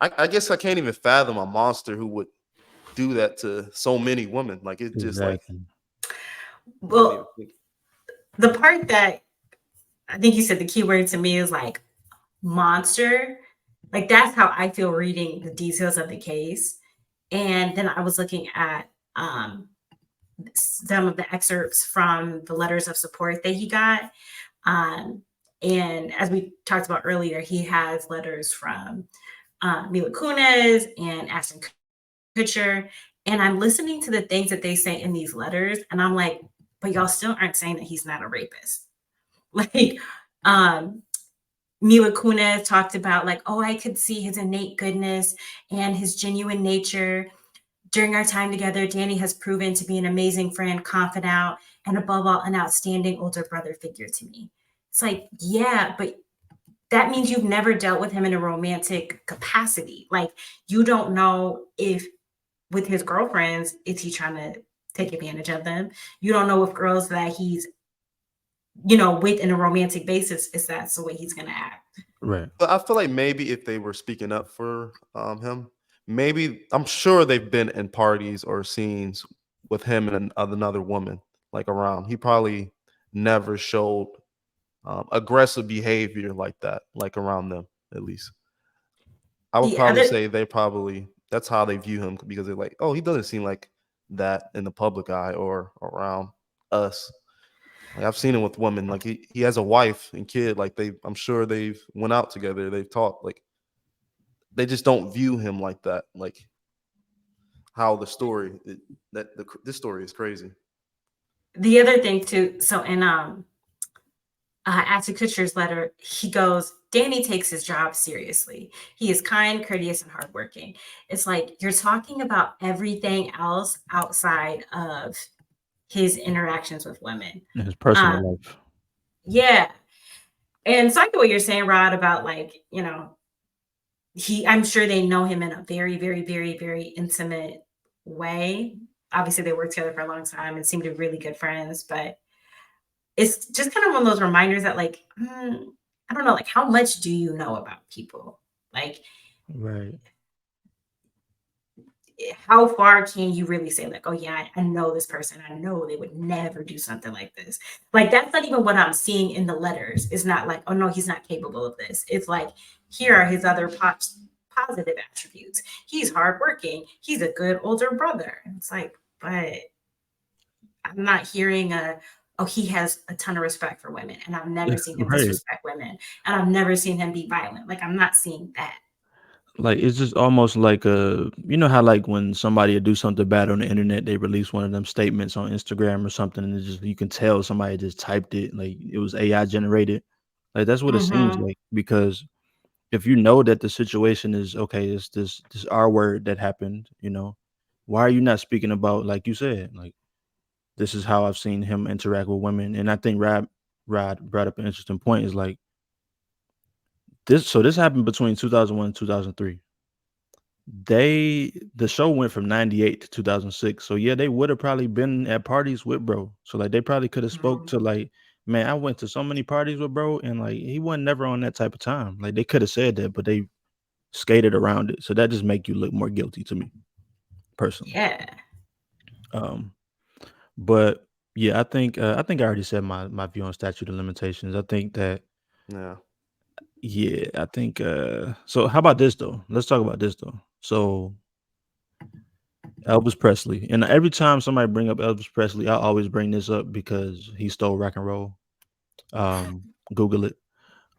I guess I can't even fathom a monster who would do that to so many women. Like it's just like exactly. Well, the part that I think you said the key word to me is like monster. Like that's how I feel reading the details of the case. And then I was looking at some of the excerpts from the letters of support that he got. And as we talked about earlier, he has letters from Mila Kunis and Ashton Kutcher. And I'm listening to the things that they say in these letters, and I'm like, but y'all still aren't saying that he's not a rapist. Like, Mila Kunis talked about like, oh, I could see his innate goodness and his genuine nature. During our time together, Danny has proven to be an amazing friend, confidant, and above all, an outstanding older brother figure to me. It's like, yeah, but that means you've never dealt with him in a romantic capacity. Like, you don't know if with his girlfriends, is he trying to take advantage of them? You don't know if girls that he's, with in a romantic basis, is that's the way he's going to act. Right. But I feel like maybe if they were speaking up for him, maybe I'm sure they've been in parties or scenes with him and another woman like around. He probably never showed aggressive behavior like that, like around them at least. I would The probably other say that's how they view him because they're like, oh, he doesn't seem like that in the public eye or around us. Like I've seen him with women. Like he has a wife and kid. Like I'm sure they've went out together. They've talked. Like they just don't view him like that. Like how this story is crazy. the other thing too, so in Ashton Kutcher's letter, he goes, Danny takes his job seriously. He is kind, courteous, and hardworking. It's like you're talking about everything else outside of his interactions with women. In his personal life. Yeah. And so I get what you're saying, Rod, about like, I'm sure they know him in a very, very, very, very intimate way. Obviously, they worked together for a long time and seem to be really good friends, but it's just kind of one of those reminders that like, I don't know, like how much do you know about people? Like, Right. how far can you really say like, oh yeah, I know this person, I know they would never do something like this? Like that's not even what I'm seeing in the letters. It's not like, oh no, he's not capable of this. It's like, here are his other positive attributes. He's hardworking. He's a good older brother. It's like, but I'm not hearing oh, he has a ton of respect for women, and I've never seen him Right. disrespect women, and I've never seen him be violent. Like I'm not seeing that. Like it's just almost like you know how like when somebody do something bad on the internet, they release one of them statements on Instagram or something, and it's just you can tell somebody just typed it, like it was AI generated. Like that's what it seems Mhm. like, because if you know that the situation is okay, it's this R word that happened, you know, why are you not speaking about, like you said, like this is how I've seen him interact with women? And I think Rod brought up an interesting point, is like this happened between 2001 and 2003. The show went from 98 to 2006. So yeah, they would have probably been at parties with bro. So like they probably could have spoke Mhm. to like, man, I went to so many parties with bro, and like he wasn't never on that type of time. Like they could have said that, but they skated around it. So that just make you look more guilty to me personally. Yeah. Um, but yeah, I think I already said my view on statute of limitations. I think that Yeah. yeah, I think so how about this though? Let's talk about this though. So Elvis Presley. And every time somebody bring up Elvis Presley, I always bring this up because he stole rock and roll. Google it.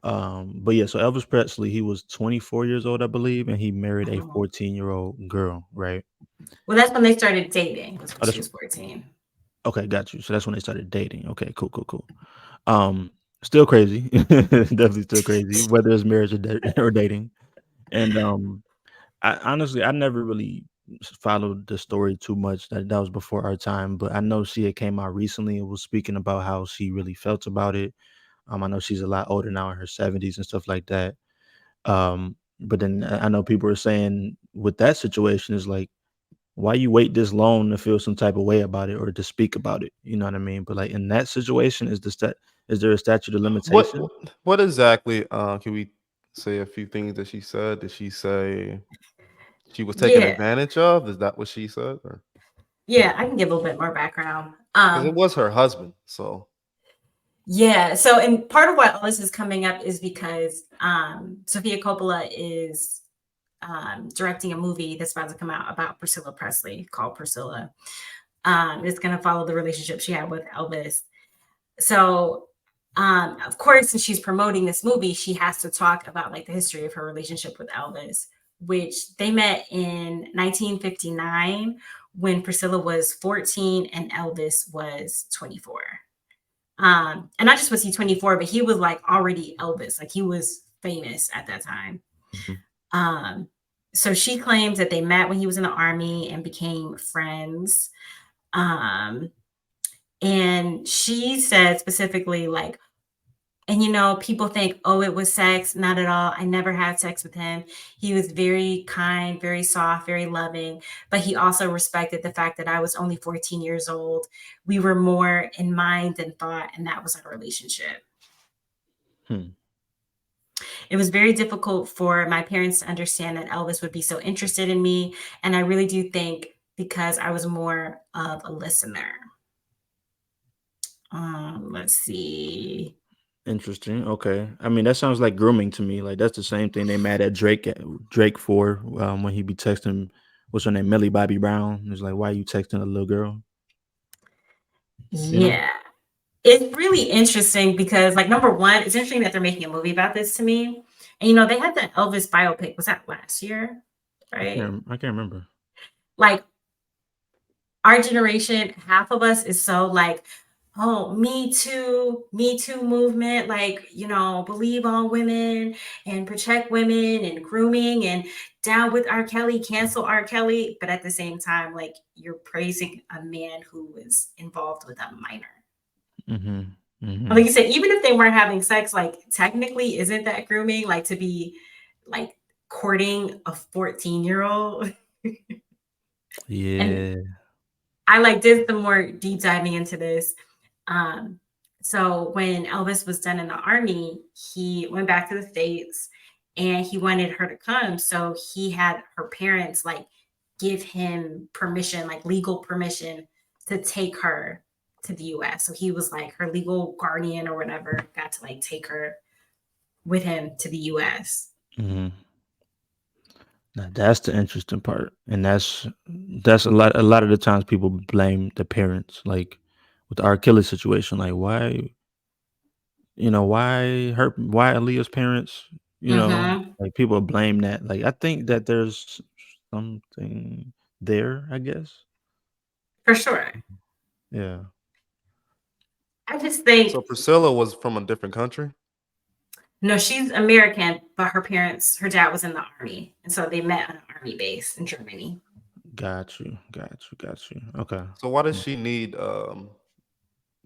But yeah, so Elvis Presley, he was 24 years old, I believe, and he married a Mhm. 14-year-old girl, right? Well, that's when they started dating. Was when Oh, she that's was 14. okay, got you. So that's when they started dating. Okay, cool. Um, Still crazy. Definitely still crazy, whether it's marriage or dating. And I honestly, I never really followed the story too much. That was before our time, but I know she had came out recently and was speaking about how she really felt about it. I know she's a lot older now, in her 70s and stuff like that. But then I know people are saying with that situation is like, why you wait this long to feel some type of way about it or to speak about it? You know what I mean? But like in that situation, is there a statute of What limitation? what exactly? Can we say a few things that she said? Did she say she was taken Yeah. advantage of? Is that what she said? Yeah. I can give a little bit more background. Because it was her husband. So Yeah. So, and part of why all this is coming up is because Sofia Coppola is directing a movie that's about to come out about Priscilla Presley called Priscilla. It's going to follow the relationship she had with Elvis. So, of course, since she's promoting this movie, she has to talk about like the history of her relationship with Elvis, which they met in 1959 when Priscilla was 14 and Elvis was 24. And not just was he 24, but he was like already Elvis, like he was famous at that time. Mhm. Um, so she claims that they met when he was in the army and became friends. Um, and she said specifically, like, and you know, people think, oh, it was sex. Not at all. I never had sex with him. He was very kind, very soft, very loving. But he also respected the fact that I was only 14 years old. We were more in mind than thought, and that was our relationship. Hmm. It was very difficult for my parents to understand that Elvis would be so interested in me. And I really do think because I was more of a listener. Let's see. Interesting. Okay. I mean, that sounds like grooming to me. Like that's the same thing they mad at Drake for when he be texting, what's her name, Millie Bobby Brown. It's like, why are you texting a little girl? You know? Yeah. It's really interesting because, like, number one, it's interesting that they're making a movie about this to me. And, you know, they had the Elvis biopic. Was that last year? Right? I can't remember. Like, our generation, half of us is so like, oh, me too movement, like, you know, believe all women and protect women and grooming and down with R. Kelly, cancel R. Kelly. But at the same time, like, you're praising a man who was involved with a minor. Mm-hmm. Mm-hmm. Like you said, even if they weren't having sex, like, technically, isn't that grooming? Like, to be like courting a 14-year-old. Yeah. And I like did some more deep diving into this. Um, so when Elvis was done in the army, he went back to the States and he wanted her to come. So he had her parents like give him permission, like legal permission to take her to the US. So he was like her legal guardian or whatever, got to like take her with him to the US. Mhm. Now that's the interesting part, and that's a lot. A lot of the times people blame the parents, like with the R. Kelly situation. Like why, why Aaliyah's parents, Mhm. like people blame that. Like I think that there's something there. I guess. For sure. Yeah. I just think So Priscilla was from a different country. no, she's American, but her dad was in the army. And so they met on an army base in Germany. Got you. Okay. So why does she need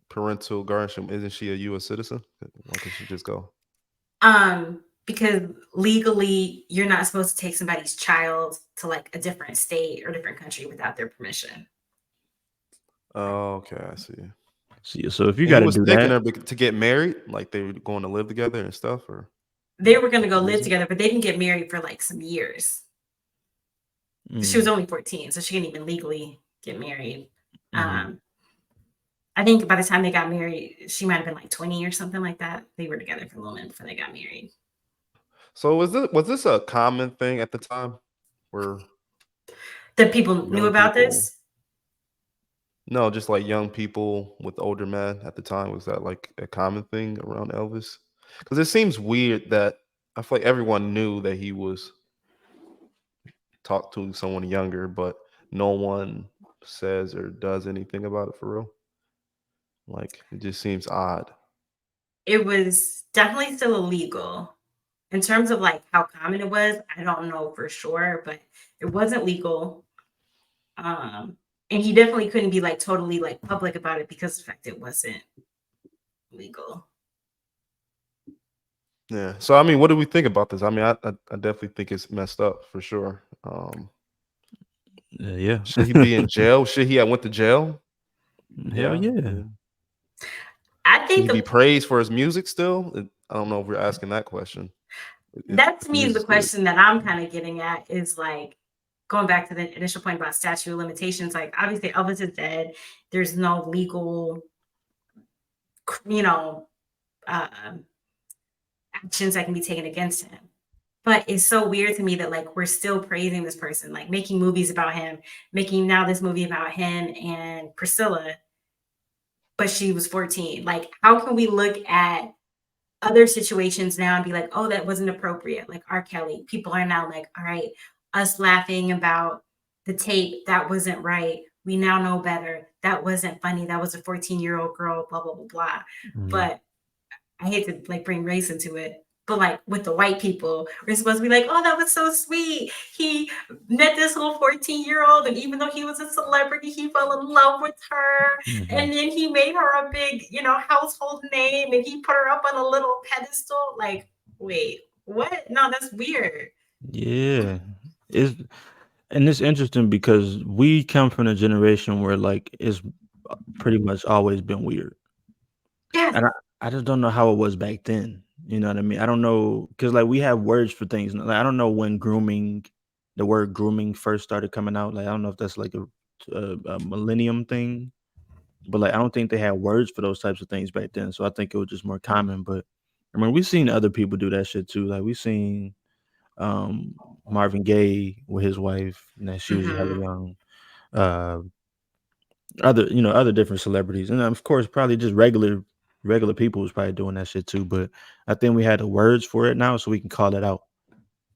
parental guardianship? Isn't she a U.S. citizen? Why can't she just go? Because legally you're not supposed to take somebody's child to like a different state or different country without their permission. Oh, okay, I see. See, so if you And got he to was do taking that, her to get married, like they were going to live together and stuff, or They were going to go live reason? together, but they didn't get married for like some years. She was only 14, so she didn't even legally get married. Mhm. I think by the time they got married, she might have been like 20 or something like that. They were together for a little minute before they got married. So was this a common thing at the time, where That people knew young about people? this. No, just like young people with older men at the time. Was that like a common thing around Elvis? Because it seems weird that I feel like everyone knew that he was talked to someone younger, but no one says or does anything about it for real. Like it just seems odd. It was definitely still illegal. In terms of like how common it was, I don't know for sure, but it wasn't legal. And he definitely couldn't be like totally like public about it because of the fact it wasn't legal. Yeah. So I mean, what do we think about this? I mean, I definitely think it's messed up for sure. Yeah. Should he be in jail? Should he have went to jail? Hell yeah. I Should he think be praised for his music still? I don't know if we're asking that question. that to me is the Music's good. question that I'm kind of getting at is like going back to the initial point about statute of limitations. Like obviously Elvis is dead. There's no legal, uh, actions that can be taken against him. But it's so weird to me that like we're still praising this person, like making movies about him, making now this movie about him and Priscilla, but she was 14. Like, how can we look at other situations now and be like, oh, that wasn't appropriate? Like R. Kelly, people are now like, all right, us laughing about the tape, that wasn't right. We now know better. That wasn't funny. That was a 14-year-old girl, blah, blah, blah, blah. But I hate to like bring race into it, but like with the white people, we're supposed to be like, oh, that was so sweet. He met this little 14-year-old, and even though he was a celebrity, he fell in love with her. And then he made her a big, household name, and he put her up on a little pedestal. Like, wait, what? No, that's weird. Yeah. It's interesting because we come from a generation where like it's pretty much always been weird. Yeah. And I just don't know how it was back then. You know what I mean? I don't know because like we have words for things. Like, I don't know when the word grooming first started coming out. Like I don't know if that's like a millennium thing, but like I don't think they had words for those types of things back then. So I think it was just more common. But I mean, we've seen other people do that shit too. Like we've seen Marvin Gaye with his wife, and she was hella young. Other different celebrities, and of course probably just regular people was probably doing that shit too. But I think we had the words for it now, so we can call it out,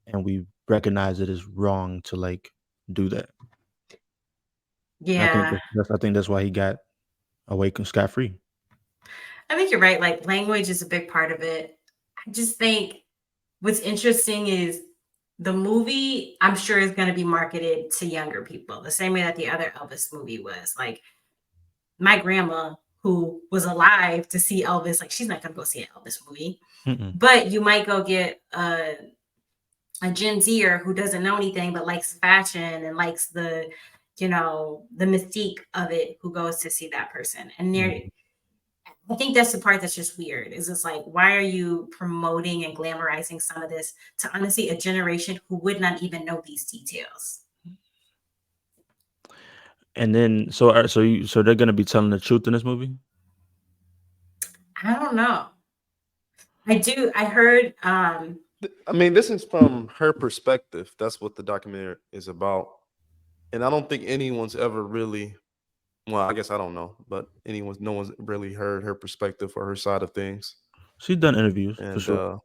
and we recognize it as wrong to like do that. And Yeah. I think that's why he got away scot free. I think you're right. Like language is a big part of it. I just think what's interesting is the movie, I'm sure, is going to be marketed to younger people the same way that the other Elvis movie was. Like my grandma, who was alive to see Elvis, like she's not going to go see an Elvis movie, but you might go get a Gen Zer who doesn't know anything but likes fashion and likes the mystique of it, who goes to see that person. And I think that's the part that's just weird. Is it's like, why are you promoting and glamorizing some of this to honestly a generation who would not even know these details? And then so they're gonna be telling the truth in this movie. I don't know. I heard I mean, this is from her perspective. That's what the documentary is about. And I don't think anyone's ever really, well, I guess I don't know, but no one's really heard her perspective or her side of things. She's done interviews for And sure.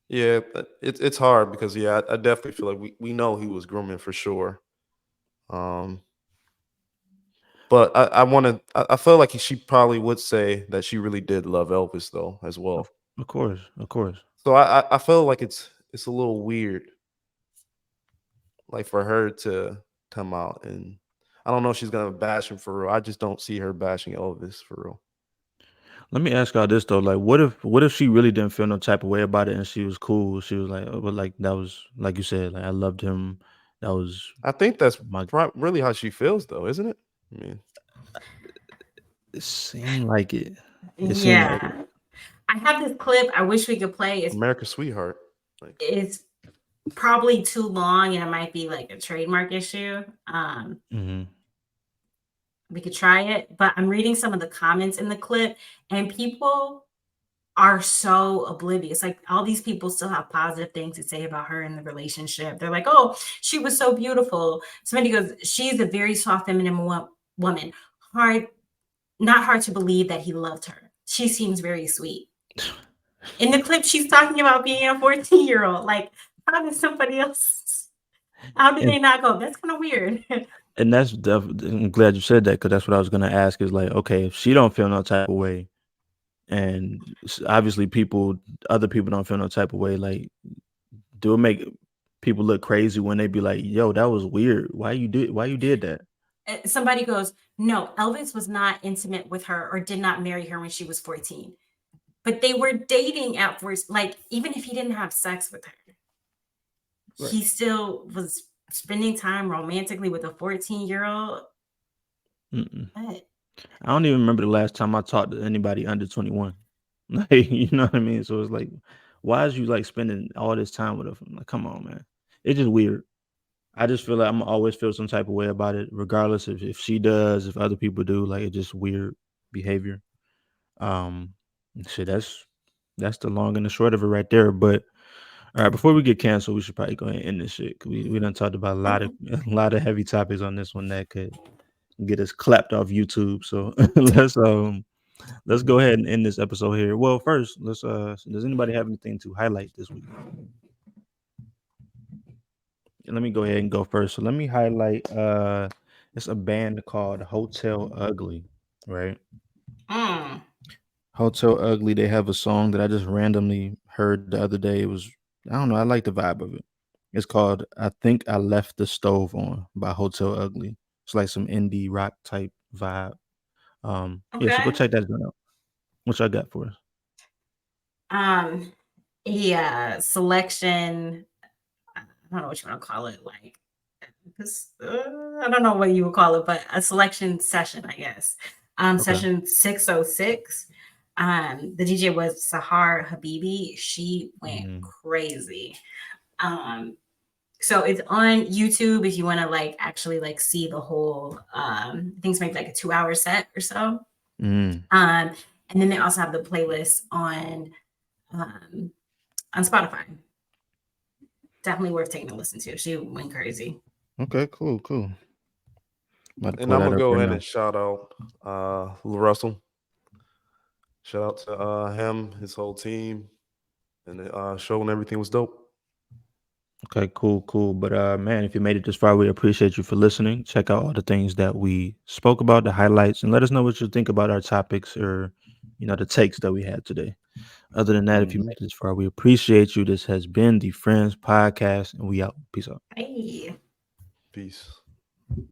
yeah, but it's hard because I definitely feel like we know he was grooming for sure. But I feel like she probably would say that she really did love Elvis though as well. Of course. So I feel like it's a little weird, like for her to come out, and I don't know if she's gonna bash him for real. I just don't see her bashing Elvis for real. Let me ask y'all this though. Like, what if she really didn't feel no type of way about it and she was cool? She was like, but like that was like you said, like I loved him. That was I think that's my. really how she feels though, isn't it? I mean, It seemed like it. It seemed like yeah. I have this clip. I wish we could play. America's sweetheart. Like, It's probably too long and it might be like a trademark issue. We could try it, but I'm reading some of the comments in the clip and people are so oblivious. Like all these people still have positive things to say about her in the relationship. They're like, oh, she was so beautiful. Somebody goes, she's a very soft, feminine woman. Not hard to believe that he loved her. She seems very sweet. In the clip, she's talking about being a 14-year-old. Like, how did somebody else? How did they not go? That's kind of weird. And that's I'm glad you said that because that's what I was gonna ask. Is like, okay, if she don't feel no type of way, and obviously other people don't feel no type of way, like, do it make people look crazy when they be like, yo, that was weird. Why you did that? Somebody goes, no, Elvis was not intimate with her or did not marry her when she was 14. But they were dating at first. Like, even if he didn't have sex with her, right, he still was spending time romantically with a 14-year-old. I don't even remember the last time I talked to anybody under 21. Like, you know what I mean? So it's like, why is you like spending all this time with her? Like, come on, man. It's just weird. I just feel like I'm always feel some type of way about it, regardless if she does, if other people do. Like, it's just weird behavior. Shit, that's the long and the short of it right there. But all right, before we get canceled, we should probably go ahead and end this shit. We done talked about a lot of heavy topics on this one that could get us clapped off YouTube. So let's go ahead and end this episode here. Well, first, does anybody have anything to highlight this week? Let me go ahead and go first. So let me highlight it's a band called Hotel Ugly, right? Hotel Ugly, they have a song that I just randomly heard the other day. It was, I don't know, I like the vibe of it. It's called I Think I Left the Stove On by Hotel Ugly. It's like some indie rock type vibe. Yeah, so go check that out. What y'all got for us? Yeah, Soulection. I don't know what you want to call it. Like, I don't know what you would call it, but a selection session, I guess. Session 606. The DJ was Sahar Habibi. She went crazy. So it's on YouTube if you want to like actually like see the whole things, maybe like a 2-hour set or so. And then they also have the playlist on Spotify. Definitely worth taking a listen to. She went crazy. Okay, cool. And I'm gonna go ahead and shout out LaRussell. Shout out to him, his whole team, and the show and everything was dope. Okay, cool. But man, if you made it this far, we appreciate you for listening. Check out all the things that we spoke about, the highlights, and let us know what you think about our topics or the takes that we had today. Other than that, if you made it this far, we appreciate you. This has been the Friends Podcast, and we out. Peace out. Hey. Peace.